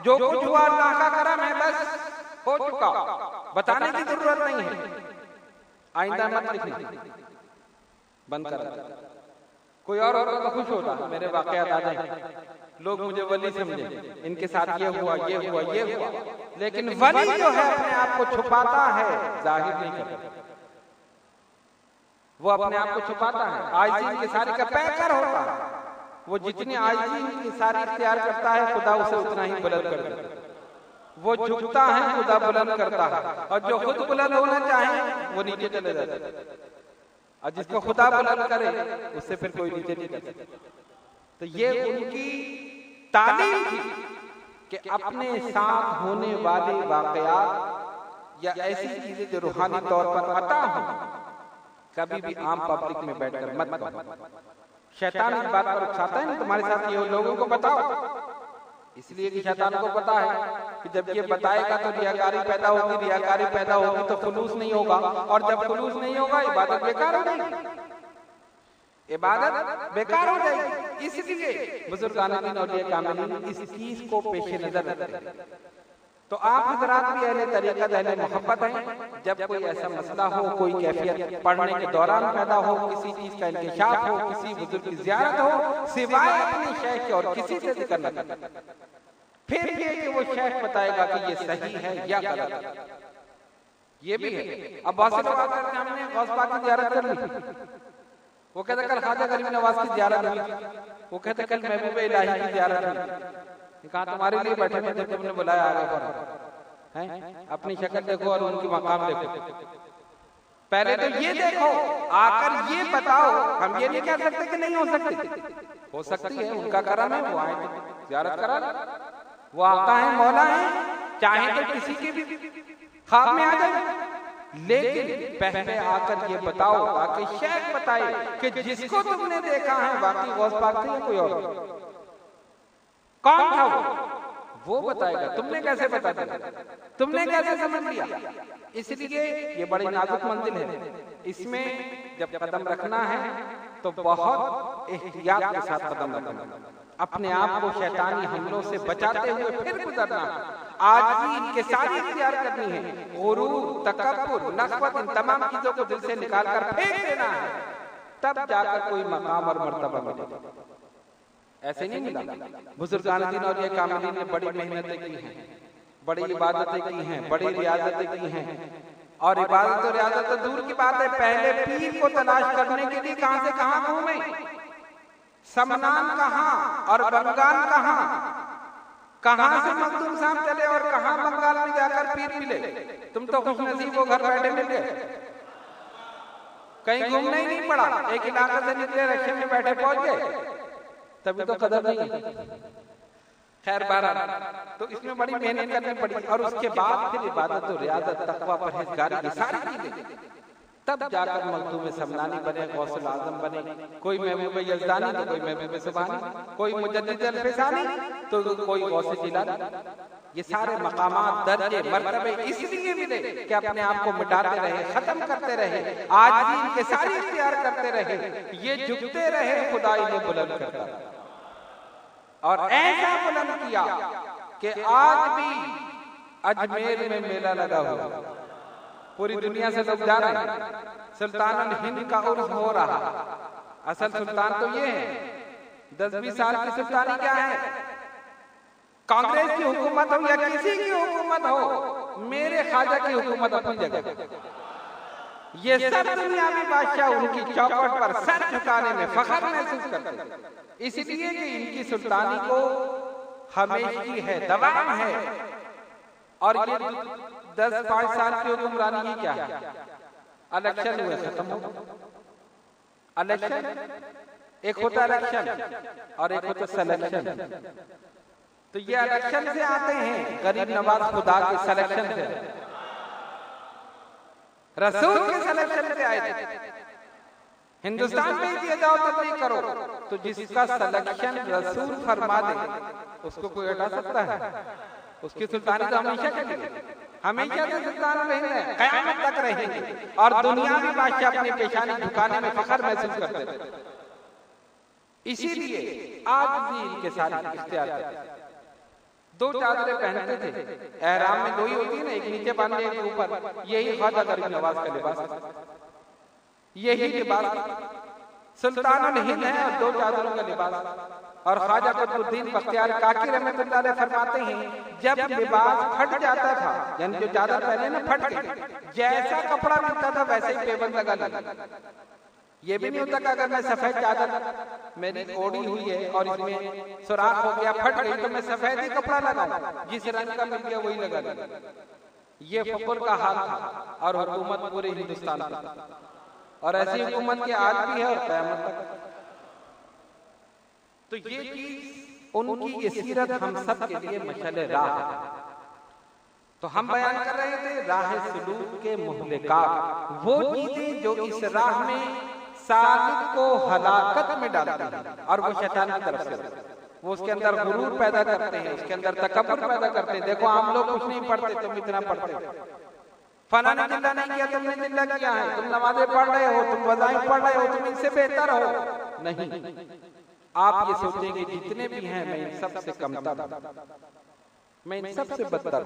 जो कुछ हुआ अल्लाह का करम है, बस हो चुका, बताने की जरूरत नहीं है। आइंदा मत लिखना, बंद कर। कोई और होगा तो खुश होता, मेरे वाकयात आ जाए, लोग मुझे वली समझे, इनके साथ ये हुआ, ये हुआ, ये हुआ। लेकिन वली जो है अपने आप को छुपाता है, जाहिर नहीं करता। वो अपने आप को छुपाता है, आजिज़ी की सारी का पैकर होता है। वो जितनी आजिज़ी की सारी इख्तियार करता है, खुदा उसे उतना ही बुलंद कर देता है। वो झुकता है, खुदा बुलंद करता है, और जो खुद बुलंद होना चाहे वो नीचे चले जाता है। और जिसको खुदा बुलंद करे उससे फिर कोई नीचे नहीं कर सकता। तो ये उनकी तालीम थी कि अपने साथ होने वाले वाकयात या ऐसी चीजें जो रूहानी तौर पर अता हो, कभी भी आम पब्लिक में बैठकर मत करो। शैतान इस बात पर उकसाता है ना, तुम्हारे साथ ये लोगों को बताओ, इसलिए कि शैतान को पता है कि जब ये बताएगा तो रियाकारी पैदा होगी, रियाकारी पैदा होगी तो खुलूस नहीं होगा, और जब खुलूस नहीं होगा इबादत बेकार हो जाएगी, इबादत बेकार हो जाएगी। इसलिए बुजुर्गान दीन औलिया कामिलीन इस चीज को पेश नजर रखते हैं। तो आप हजरात भी अहले तरीक़त, अहले मोहब्बत हैं। जब कोई ऐसा मसला हो, कोई कैफियत पढ़ने के दौरान पैदा हो, किसी चीज का इंकिशाफ हो, किसी बुजुर्ग की ज़ियारत हो, सिवाय अपने शेख के और किसी से जिक्र न करें। फिर भी कि वो शेख बताएगा कि ये सही है या गलत है, ये भी है। अब बहुत से लोग आकर हमने गौस पाक की ज़ियारत कर ली, वो कहते कल ख्वाजा गरीब नवाज की ज़ियारत हुई, वो कहते कल महबूब इलाही की ज़ियारत हुई। कहा तुम्हारे लिए बैठे थे, तुमने बुलाया आगे पर हैं, अपनी शक्ल देखो और उनकी मकाम देखो। पहले तो ये देखो, आकर ये बताओ। हम ये नहीं कह सकते कि नहीं हो सकती है, उनका करम है, वो आए ज़ियारत करा, वो आका है, मौला है, चाहे तो किसी के भी ख्वाब में आ जाए। लेकिन पहले आकर ये बताओ, ताकि शेख बताए कि जिसको तुमने देखा है वाकई गौस पाक थे या कोई और, कौन था वो बताएगा। तुमने कैसे बता दिया, तुमने कैसे समझ लिया? इसलिए ये बड़ी नाजुक मंजिल है, इसमें जब कदम रखना है तो बहुत एहतियात के साथ कदम रखना, अपने आप को शैतानी हमलों से बचाते हुए फिर गुजरना। आज भी इनके सारी इख्तियार करनी है, गुरूर, तकब्बुर, नखवत, इन तमाम चीजों को दिल से निकाल कर फेंक देना है, तब जाकर कोई मकाम और मर्तबा मिलेगा। ऐसे नहीं मिला। बुजुर्गान दीन और ये कामिलीन ने बड़ी मेहनतें की हैं, बड़ी इबादतें की हैं, बड़ी रियाजतें की हैं। और इबादत और रियाजत तो दूर की बात है, पहले पीर को तलाश करने के लिए कहां से कहां घूमे, समनान कहां और बंगाल कहां से मखदूम साहब चले और कहां बंगाल में जाकर पीर मिले। तुम तो खुश नसीब हो, घर बैठे मिल गए, कहीं घूमना ही नहीं पड़ा, एक इलाके से निकले, रक्षे में बैठे पहुंच गए, तभी तो कदर नहीं है। खैर बहरहाल, तो इसमें बड़ी मेहनत करनी पड़ी, और उसके बाद फिर इबादत और रियाजत, तकवा, परहेजगारी, ये सारी चीजें, तब जाकर मखदूम समनानी बने, गौसुल आजम बने, कोई महबूब यज़दानी तो कोई महबूब सुभानी, कोई मुजद्दिद अल-फिसानी तो कोई गौसे जिलानी। ये सारे मकामात, दर्जे, मर्तबे इसलिए मिले कि अपने आप को मिटाते रहे, खत्म करते रहे, आज भी इनके सारी इख्तियार करते रहे, ये झुकते रहे, खुदा इन्हें बुलंद करता रहा। और ऐसा बुलंद किया कि आज भी अजमेर में मेला लगा हुआ, पूरी दुनिया से लोग जा रहे हैं, सुल्तान हिंद का उर्स हो रहा। असल सुल्तान तो ये है, 10-20 साल की सुल्तानी क्या है, कांग्रेस की हुकूमत हो या किसी की हुकूमत हो, मेरे ख्वाजा की हुकूमत अपनी जगह, ये सब दुनियावी बादशाह उनकी चौखट पर सर झुकाने में फख्र महसूस करते हैं, इसलिए कि इनकी सुल्तानी को हमेशा है, दवाम है। और ये 10-5 साल की हुक्मरानी क्या है? इलेक्शन हुए, खत्म हो। इलेक्शन एक होता इलेक्शन और एक होता सिलेक्शन। तो ये इलेक्शन से आते हैं, गरीब नवाज खुदा के सिलेक्शन से, रसूल के सिलेक्शन से आए थे। हिंदुस्तान में दिए जाओ तब नहीं करो, तो जिसका सिलेक्शन रसूल फरमा दे उसको कोई हटा सकता है? उसकी सुल्तानी तो हमेशा चलेगी, हमेशा से सुल्तान रहेंगे, कयामत तक रहेंगे। और दुनियावी बादशाह अपनी पेशानी झुकाने में फख्र महसूस करते थे। इसीलिए आज भी इनके साथ इख्तियार थे। 2 चादरें पहनते थे, एहराम में 2 ही होती है ना, एक नीचे बांधने एक ऊपर। यही ख्वाजा गरीब नवाज का लिबास, यही लिबास सुल्तानुल हिंद है और 2 चादरों का लिबास। और ख्वाजा कुतुबुद्दीन बख्तियार काकी रहमतुल्लाह अलैह फरमाते हैं, जब लिबास फट जाता था, यानी जो चादर पहने ना फट गई, जैसा कपड़ा मिलता था वैसे ही पेबंद लगा लेते। ये भी नहीं होता कि अगर मैं सफेद चादर मेरी ओढ़ी हुई है और इसमें सुराख हो गया, फट गई, तो मैं सफेद ही कपड़ा लगाऊं, जिस रंग का मिल गया वही लगा लूं। ये फकुर का हाल था और हुकूमत पूरे हिंदुस्तान का, और ऐसी हुकूमत के आज भी है और क़यामत तक। तो ये चीज उनकी ये सीरत हम सब के लिए मशाल राह है। तो हम बयान कर रहे थे राह सुलूक के मुहलिकात, वो चीजें जो इस राह में सालिक को हलाकत में डालती हैं, और वो शैतान की तरफ से वो उसके अंदर गुरूर पैदा करते हैं, उसके अंदर तकब्बुर पैदा करते हैं। देखो हम लोग कुछ नहीं पढ़ते, तुम इतना पढ़ते, फला ने जिल्ला नहीं किया, तुमने जिल्ला किया है, तुम नमाजें पढ़ रहे हो, तुम वज़ाइफ पढ़ रहे हो, तुम इनसे बेहतर हो। नहीं, आप ये सोचेंगे जितने भी हैं मैं इन सबसे कमतर, मैं इन सबसे बदतर,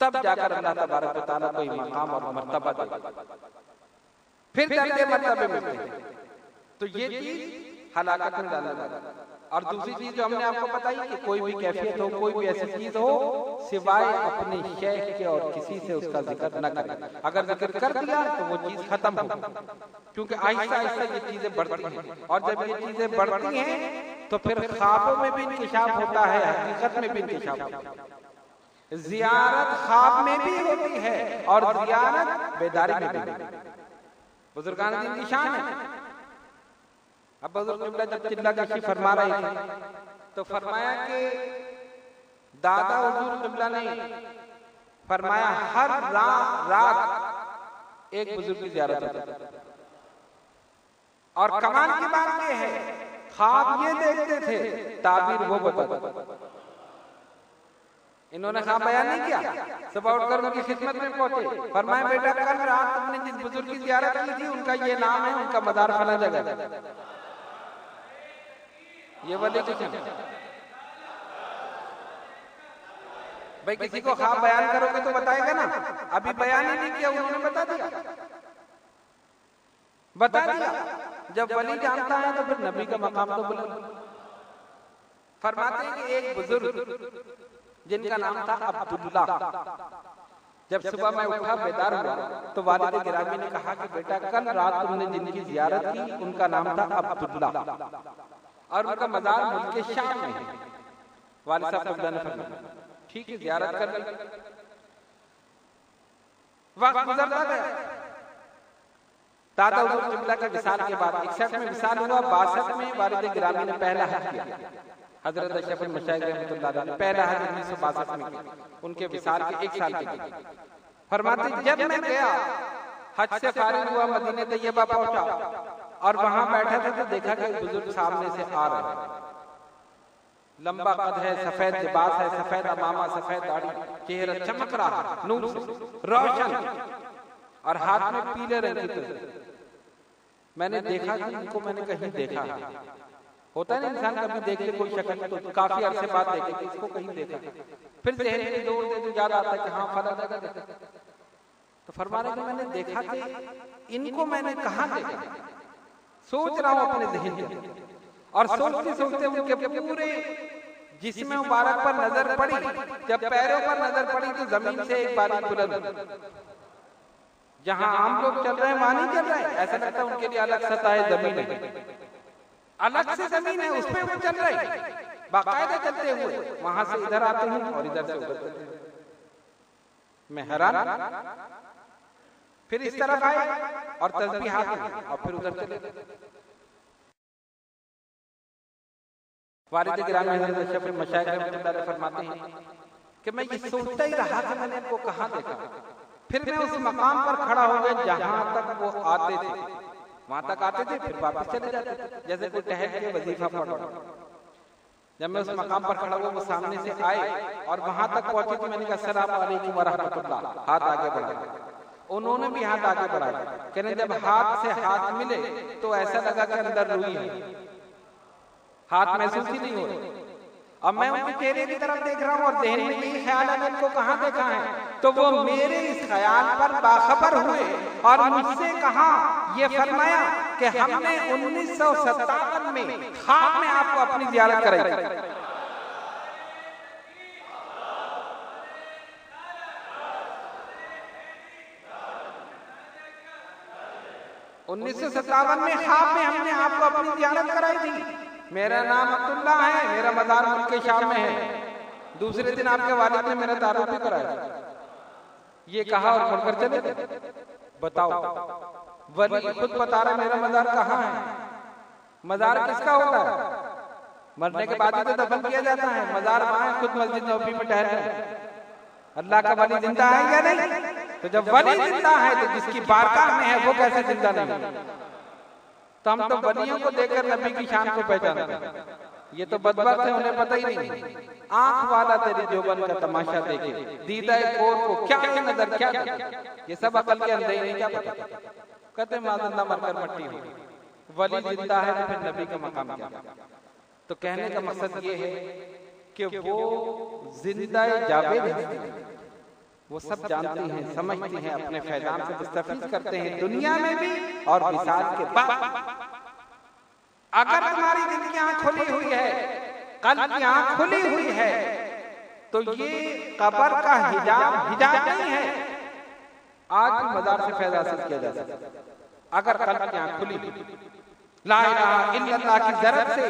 तब जाकर अल्लाह तबारक व तआला कोई मकाम और मर्तबा देगा, फिर दर्जे मर्तबे मिलते हैं। तो ये चीज हलाकत में डालने वाला। और दूसरी चीज जो हमने आपको बताई कि कोई भी कैफियत हो, कोई भी ऐसी चीज हो, सिवाय अपने शेख के और किसी से उसका जिक्र न करें। अगर जिक्र कर दिया तो वो चीज खत्म हो, क्योंकि आहिस्ता आहिस्ता ये चीजें बढ़ती हैं, और जब ये चीजें बढ़ती हैं तो फिर ख्वाबों में भी इंकिशाफ होता है, हकीकत में भी इंकिशाफ होता है। जियारत ख्वाब में भी होती है और जियारत बेदारी में भी। बुजुर्गान दीन की शान है। अब बुजुर्ग किबला जब चिल्ला कशी फरमा रहे थे तो फरमाया कि दादा हुजूर किबला ने फरमाया हर रात एक बुजुर्ग की ज़ियारत होती है। और कमाल की बात ये है, ख्वाब ये देखते थे, ताबीर वो बताते। इन्होंने ख्वाब बयान नहीं किया, सुबह उठकर उनकी खिदमत में पहुंचे, फरमाया बेटा कल रात तुमने जिस बुजुर्ग की ज़ियारत की थी उनका ये नाम है, उनका मज़ार फला जगह। ये वाले कुछ भाई किसी को ख्वाब बयान करोगे तो बताएगा ना, अभी बयान ही नहीं किया, उन्होंने बता दिया, बता दिया। जब वली जानता है तो फिर नबी का मकाम तो बुलंद। फरमाते हैं कि एक बुजुर्ग जिनका नाम था अब्दुल्ला, जब सुबह मैं उठा बेदार हुआ तो वालिद गिरामी ने कहा कि बेटा कल रात तुमने जिनकी जियारत की उनका नाम था अब्दुल्ला और उनका मज़ार मुल्क शाम में है। वालिद साहब अब्दुल्ला ने फरमाया ठीक है, जियारत कर ली। वक्त गुजरता गया। दादा हुजूर किबला के विसाल के बाद 61 में विसाल हुआ, 62 में वालिद गिरामी ने पहला हज किया। हजरत अशरफ मशाइख रहमतुल्लाह अलैह ने पहला हज 1962 में किया, उनके विसाल के 1 साल के बाद। फरमाते जब मैं गया हज से फारिग हुआ, मदीने तैयबा पहुंचा और वहां बैठा था तो देखा कि बुजुर्ग सामने से आ रहे हैं। लंबा कद है, सफेद लिबास है, सफेद अमामा, सफेद दाढ़ी, चेहरा चमक रहा नूर से रोशन, और हाथ में पीले रंग की तस्वीर। मैंने देखा कि इनको मैंने कहीं देखा है। होता है ना इंसान कभी देख के कोई शक्ल तो काफी अरसे बाद देखे कि इसको कहीं देखा, फिर जहन में जोर दे तो याद आता है कि हाँ फला जगह देखा। तो फरमा रहे कि मैंने देखा कि इनको मैंने कहाँ देखा, सोच रहा हूं अपने जहन में, और सोचते सोचते उनके पूरे जिस्म मुबारक पर नजर पड़ी। जब पैरों पर नजर पड़ी तो जमीन से एक बारीक बुलंद जहां आम लोग चल रहे हैं वहां नहीं चल रहे हैं। ऐसा लगता है उनके लिए अलग सतह है, जमीन है, अलग से जमीन है, उस पे वो चल रहे हैं बाकायदा चलते हुए, वहां से इधर आते हैं और इधर से उधर चलते हैं। मैं हैरान। फिर इस तरफ आए और तस्बीह हाथ में और फिर उधर चले। वालिद गिरामी हज़रत शफ़ी मशाइख रहमतुल्लाह फरमाते हैं कि मैं ये सोचता ही रहा कि मैंने इनको कहाँ देखा। फिर मैं उस मकाम पर खड़ा हो गया जहां तक वो आते थे, वहां तक आते थे फिर वापस चले जाते थे, जैसे कोई ठहर के वजीफा पढ़ रहा। जब मैं उस मकाम पर खड़ा हुआ वो सामने से आए और वहां तक पहुंचे तो मैंने कहा अस्सलाम वालेकुम व रहमतुल्लाह, हाथ आगे बढ़ाया। उन्होंने भी हाथ आगे बढ़ाया। कहने जब हाथ से हाथ मिले तो ऐसा लगा कि अंदर रुई है, हाथ महसूस ही नहीं हो रहा। अब मैं उनके चेहरे की तरफ देख रहा हूँ और ज़हन में यही ख्याल है कि इनको कहाँ देखा है, तो वो मेरे इस ख्याल पर बाखबर हुए और मुझसे कहा, ये फरमाया कि हमने 1957 में ख्वाब में आपको अपनी ज़ियारत कराई। 1957 में ख्वाब में हमने आपको अपनी ज़ियारत कराई थी। मेरा नाम अब्दुल्ला है, मेरा मज़ार मुल्क शाम में है। दूसरे दिन आपके वालिद ने मेरा तारुफ भी कराया। ये कहा और मुड़कर चले गए। बताओ, वली खुद बता रहा मेरा मज़ार कहाँ है। मज़ार किसका होता है? मरने के बाद ही तो दफन किया जाता है। मज़ार वहाँ है, खुद मस्जिद नबवी में ठहर रहे। अल्लाह का वली जिंदा है या नहीं? तो जब वली जिंदा है तो जिसकी बारगाह में है वो कैसे जिंदा नहीं? तो हम तो वलियों को देखकर नबी की शान को पहचानते हैं। ये तो बदबख्त है, उन्हें पता ही नहीं। आंख वाला तेरी जोबन का तमाशा देखे, दीदा कोर को क्या है नजर, क्या ये सब अकल के अंदर ही नहीं, क्या पता। कहते माज़ल्ला मरकर मट्टी हो, वली जिंदा है तो फिर नबी का मकाम क्या? तो कहने का मकसद ये है कि वो जिंदा जावेद है, वो सब जानती हैं, समझती हैं, अपने फैजान से मुस्तफीद करते हैं दुनिया में भी और विसाल के बाद। अगर तुम्हारी दिल की आंख खुली हुई है, कल्ब की आंख खुली हुई है, तो ये कब्र का हिजाब नहीं है। आज भी मज़ार से फैज़ हासिल किया जा सकता है अगर कल्ब की आंख खुली हुई। ला इलाहा इल्लल्लाह की ज़रत से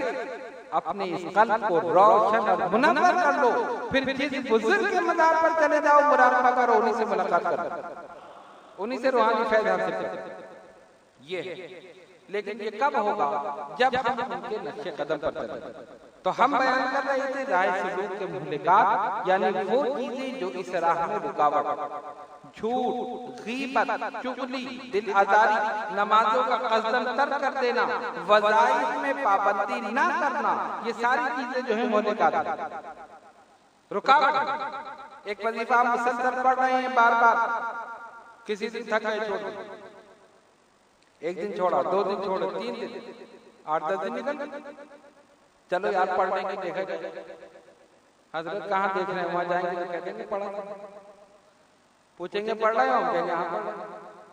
अपने इस कल्ब को रोशन और मुनव्वर कर लो। फिर जिस बुजुर्ग के मज़ार पर चले जाओ, मुराक़बा करो, उन्हीं से मुलाकात करो, उन्हीं से रूहानी फैज़ हासिल करो। ये है। लेकिन ये कब होगा? जब हम उनके नक्शे कदम पर चलें। तो हम बयान कर रहे थे राय सलूक के मुहलिकात, यानी वो चीजें जो इस राह में रुकावट, झूठ, गीबत, चुगली, दिल आजारी, नमाजों का कस्दम तर्क कर देना, वज़ाइफ में पाबंदी ना करना, ये सारी चीजें जो है मुहलिकात रुकावट। एक वजीफा मुसलसल पढ़ रहे हैं बार बार, किसी दिन थक गए छोड़, एक दिन छोड़ा, 2 दिन छोड़े, 3 दिन, 8-10 दिन निकल। चलो यार पढ़ने की देखा जाए। हजरत कहाँ देख रहे हैं? वहां जाएंगे तो कहते हैं पढ़ा। पूछेंगे पढ़ रहे हो? हम कहेंगे हाँ पढ़ रहे।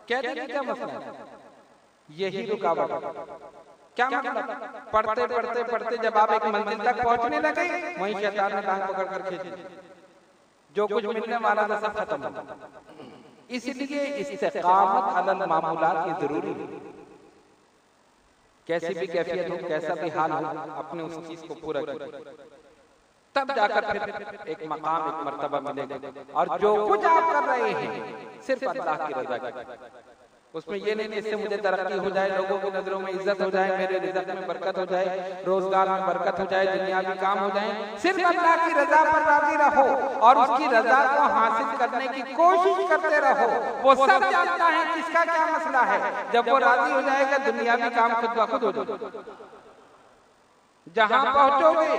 कहते हैं क्या मसला है? यही रुकावट है। क्या मतलब? पढ़ते पढ़ते पढ़ते जब आप एक मंजिल तक पहुंचने लगे, वहीं शैतान ने टांग पकड़ कर खींच दी। जो कुछ मिलने वाला था सब खत्म हो। इसलिए इस्तिकामत अलल मामूलात ये जरूरी है। कैसी भी कैफियत हो, कैसा भी हाल हो, अपने उस चीज को पूरा करें, तब जाकर फिर एक मकाम, एक मर्तबा मिलेगा। और जो कुछ आप कर रहे हैं सिर्फ अल्लाह की रजा के, उसमें ये नहीं कि इससे मुझे तरक्की हो जाए, लोगों की नजरों में इज्जत हो जाए, मेरे रिज़्क़ में बरकत हो जाए, रोजगार में बरकत हो जाए, दुनियावी काम हो जाए। सिर्फ अल्लाह की रजा पर राजी रहो और उसकी रजा को हासिल करने की कोशिश करते रहो। वो सब जानता है किसका क्या मसला है। जब वो राजी हो जाएगा, दुनियावी काम खुद ब खुद हो जाएगा। जहां पहुंचोगे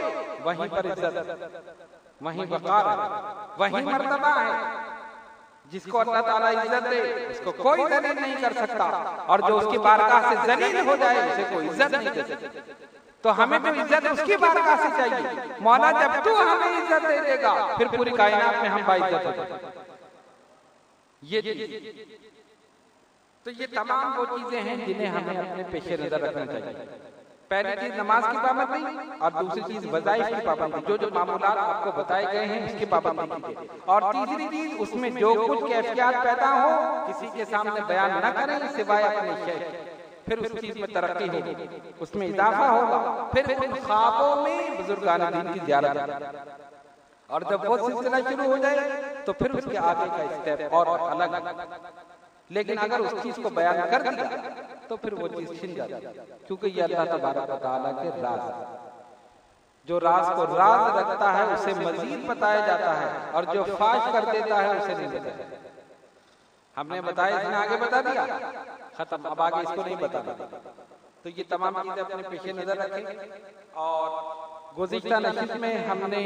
वहीं पर इज्जत, वहीं वक़ार, वहीं मर्तबा है। जिसको अल्लाह ताला इज्जत दे उसको कोई दलील नहीं कर सकता, और जो उसकी बारगाह से जलील हो जाए उसे कोई इज्जत नहीं दे सकता। तो हमें तो इज्जत उसकी बारगाह से चाहिए। मौला जब तू हमें इज्जत दे देगा, फिर पूरी कायनात में हम बाइज्जत हो जाएंगे। ये तो ये तमाम वो चीजें हैं जिन्हें हमें अपने पेशे नजर रखना चाहिए। पहली चीज नमाज की पाबंदी और दूसरी चीज वज़ाइफ की पाबंदी, जो मामूलात आपको बताए गए हैं उसकी पाबंदी कीजिए। और तीसरी चीज उसमें जो कुछ कैफियत पैदा हो किसी के सामने बयान न करें सिवाय अपने शेख, फिर उस चीज में तरक्की होगी, उसमें इजाफा होगा, फिर उन ख्वाबों में बुजुर्गान दीन की ज़ियारत, और जब वो सिलसिला शुरू हो जाए तो फिर उसके आगे का स्टेप और अलग। लेकिन अगर उस चीज को बयान कर दिया तो फिर वो चीज छिन जाती है, क्योंकि ये अल्लाह तबारक व तआला के राज है। जो राज को राज रखता है उसे मजीद बताया जाता है, और जो फाश कर देता है उसे नहीं बताया। हमने बताया, इसने आगे बता दिया, खत्म, अब आगे इसको नहीं बताना। तो ये तमाम चीजें अपने पेशे नजर रखें। और गुज़िश्ता नशिस्त में हमने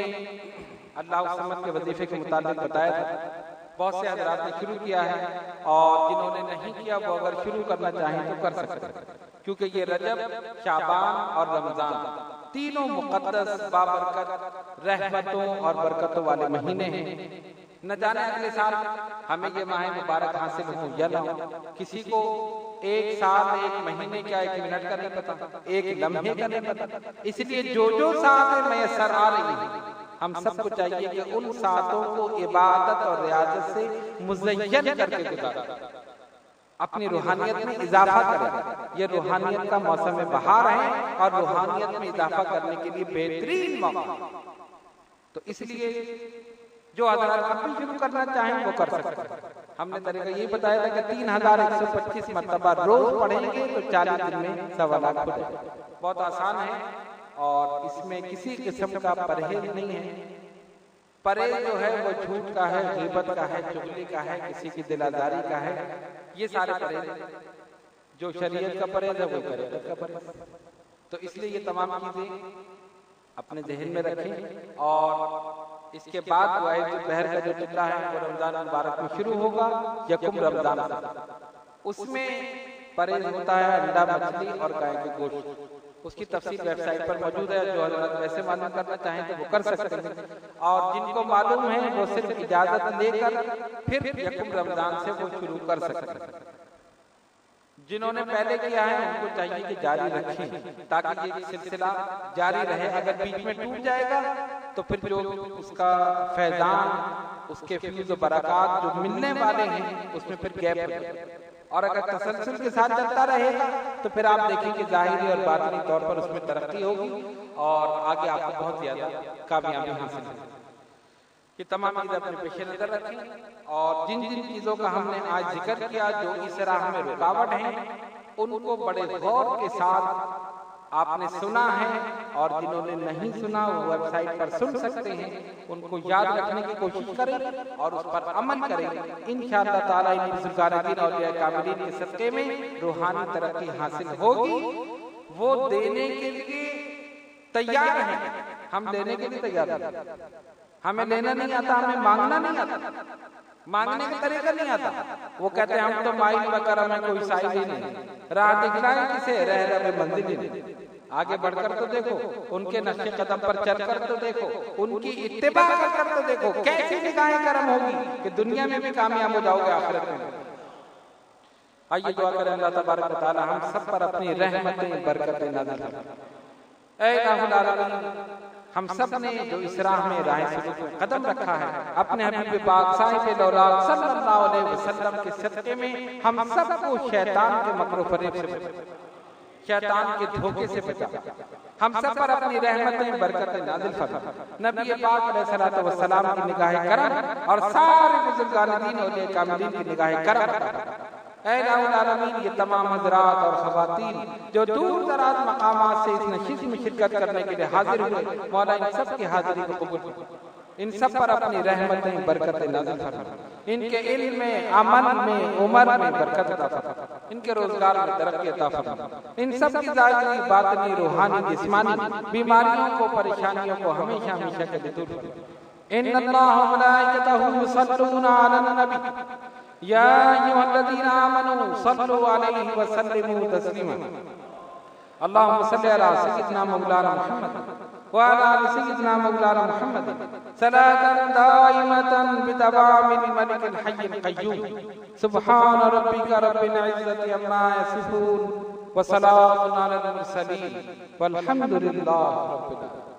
अल्लाह समद के वजीफे के मुताबिक बताया था। बहुत से हज़रात ने शुरू किया है, और जिन्होंने नहीं किया वो अगर शुरू करना चाहें तो कर सकते हैं, क्योंकि ये रजब, शाबान और रमजान तीनों मुक़द्दस, बाबरकत, रहमतों और बरकतों वाले महीने हैं। न जाने अगले साल हमें ये माह मुबारक हासिल हो या ना हो। किसी को एक साल, एक महीने क्या, एक मिनट का नहीं पता, एक लम्हे का नहीं पता। इसलिए जो साल मैसर आ रही है, हम सबको चाहिए कि उन सातों को इबादत और रियाजत से मुज़य्यन करके गुजारें, अपनी रूहानियत में इजाफा करें। ये रूहानियत का मौसम बहार है और रूहानियत में इजाफा करने के लिए बेहतरीन मौका। तो इसलिए जो हज़रात अब शुरू करना चाहें वो कर सकते हैं। हमने तरीका यही बताया था कि 3125 मरतबा रोज पढ़ेंगे तो 40 दिन में 1.25 लाख हो जाएगा। बहुत आसान है, और इसमें किसी किस्म का परहेज नहीं है। परहेज जो है वो झूठ का है, ग़ीबत का है, चुगली का है, किसी की दिलादारी का है। ये सारे परहेज, जो शरीयत का परहेज है वो शरीयत का परहेज। तो इसलिए ये तमाम चीजें अपने ज़हन में रखें। और इसके बाद दोपहर का जो चिल्ला है वो रमजान मुबारक में शुरू होगा, यकुम रमजान से। उसमें परहेज होता है अंडा, मछली और गाय के गोश्त। उसकी तफसील वेबसाइट पर मौजूद है, जो हज़रात वैसे मालूम करना चाहें तो वो कर सकते हैं। और जिनको मालूम है वो सिर्फ इजाजत लेकर फिर यकुम रमजान से वो शुरू कर सकते हैं। जिन्होंने पहले किया है उनको चाहिए कि जारी रखें, ताकि ये सिलसिला जारी रहे। अगर बीच में टूट जाएगा तो फिर जो उसका फैजान, उसके फ्यूज और बरक़ात जो मिलने वाले हैं उसमें फिर गैप हो जाएगा। और अगर तसलसल के साथ चलता रहेगा तो फिर आप देखेंगे ज़ाहिरी और बातिनी तौर पर उसमें तरक्की होगी और आगे आपको बहुत ज़्यादा कामयाबी हासिल होगी। ये तमाम चीज़ें अपने पेशे नज़र रखें। और जिन जिन चीज़ों का हमने आज जिक्र किया जो इस राह में रुकावट है, उनको बड़े गौर के साथ आपने सुना है, और जिन्होंने नहीं सुना वो वेबसाइट पर सुन सकते हैं। उनको याद रखने की कोशिश करें और उस पर अमल करें। इंशाअल्लाह ताला इन बुज़ुर्गान और कामिलीन के सदक़े में रूहानी तरक्की हासिल होगी। वो देने के लिए तैयार हैं, हम देने के लिए तैयार हैं। हमें लेना नहीं आता, हमें मांगना नहीं आता, मांगने का तरीका नहीं आता। वो कहते हैं हम तो माइल वगैरह में कोई साइल ही नहीं, राह दिखलाए किसे, रह रहे मंजिल ही नहीं। आगे बढ़कर तो देखो, उनके नक्शे कदम पर चलकर तो देखो, उनकी इत्तिबा कर तो देखो, कैसी निगाहें करम होगी कि दुनिया में भी कामयाब हो जाओगे, आखिरत में। आइए दुआ करें अल्लाह तबारक व तआला हम सब पर अपनी रहमतें, बरकतें नाज़िल फरमाए। ऐ इलाहुल आलमीन, हम सब ने जो इस राह में राह सुलूक में कदम रखा है, अपने हबीब पाक साहिब दौलात सल्लल्लाहु अलैहि वसल्लम के सदक़े में हम सबको शैतान के मकरो फरेब से बचा, शैतान के धोखे से बचा। हम सब पर अपनी रहमतें, बरकतें नाज़िल फरमा। नबी पाक अलैहिस्सलातु वस्सलाम की निगाह करम और सारे बुजुर्गान दीन और कामिलीन की निगाह करम। ऐ इलाहुल आलमीन, ये तमाम हज़रात और ख़वातीन जो दूर दराज मकामात से इस नशिस्त में शिरकत करने के लिए हाजिर हुए, मौला इन सब की हाजिरी को कबूल फरमा। इन सब पर अपनी रहमतें, बरकतें नाज़िल फरमा। इनके इल्म में, अमल में, उम्र में बरकत अता फरमा। इनके रोजगार में तरक्की अता फरमा। इन सब की ज़ाहिरी, बातिनी, रूहानी, जिस्मानी बीमारियों को, परेशानियों को हमेशा हमेशा के लिए दूर फरमा। इन्नल्लाह व मलाइकतहु युसल्लूना अलन नबी या अय्युहल्लज़ीना आमनू सल्लु अलैहि व सल्लिमू तस्लीमा। अल्लाहुम्मा सल्लि अला सय्यिदिना मौलाना मुहम्मद व अला आलि सय्यिदिना मौलाना मुहम्मद सलातन दाइमतन बितमामिल मलिकिल हय्यिल क़य्यूम। सुब्हान रब्बिका रब्बिल इज़्ज़ति अम्मा यसिफून व सलामुन अलल मुरसलीन वल्हम्दुलिल्लाहि रब्बिल आलमीन।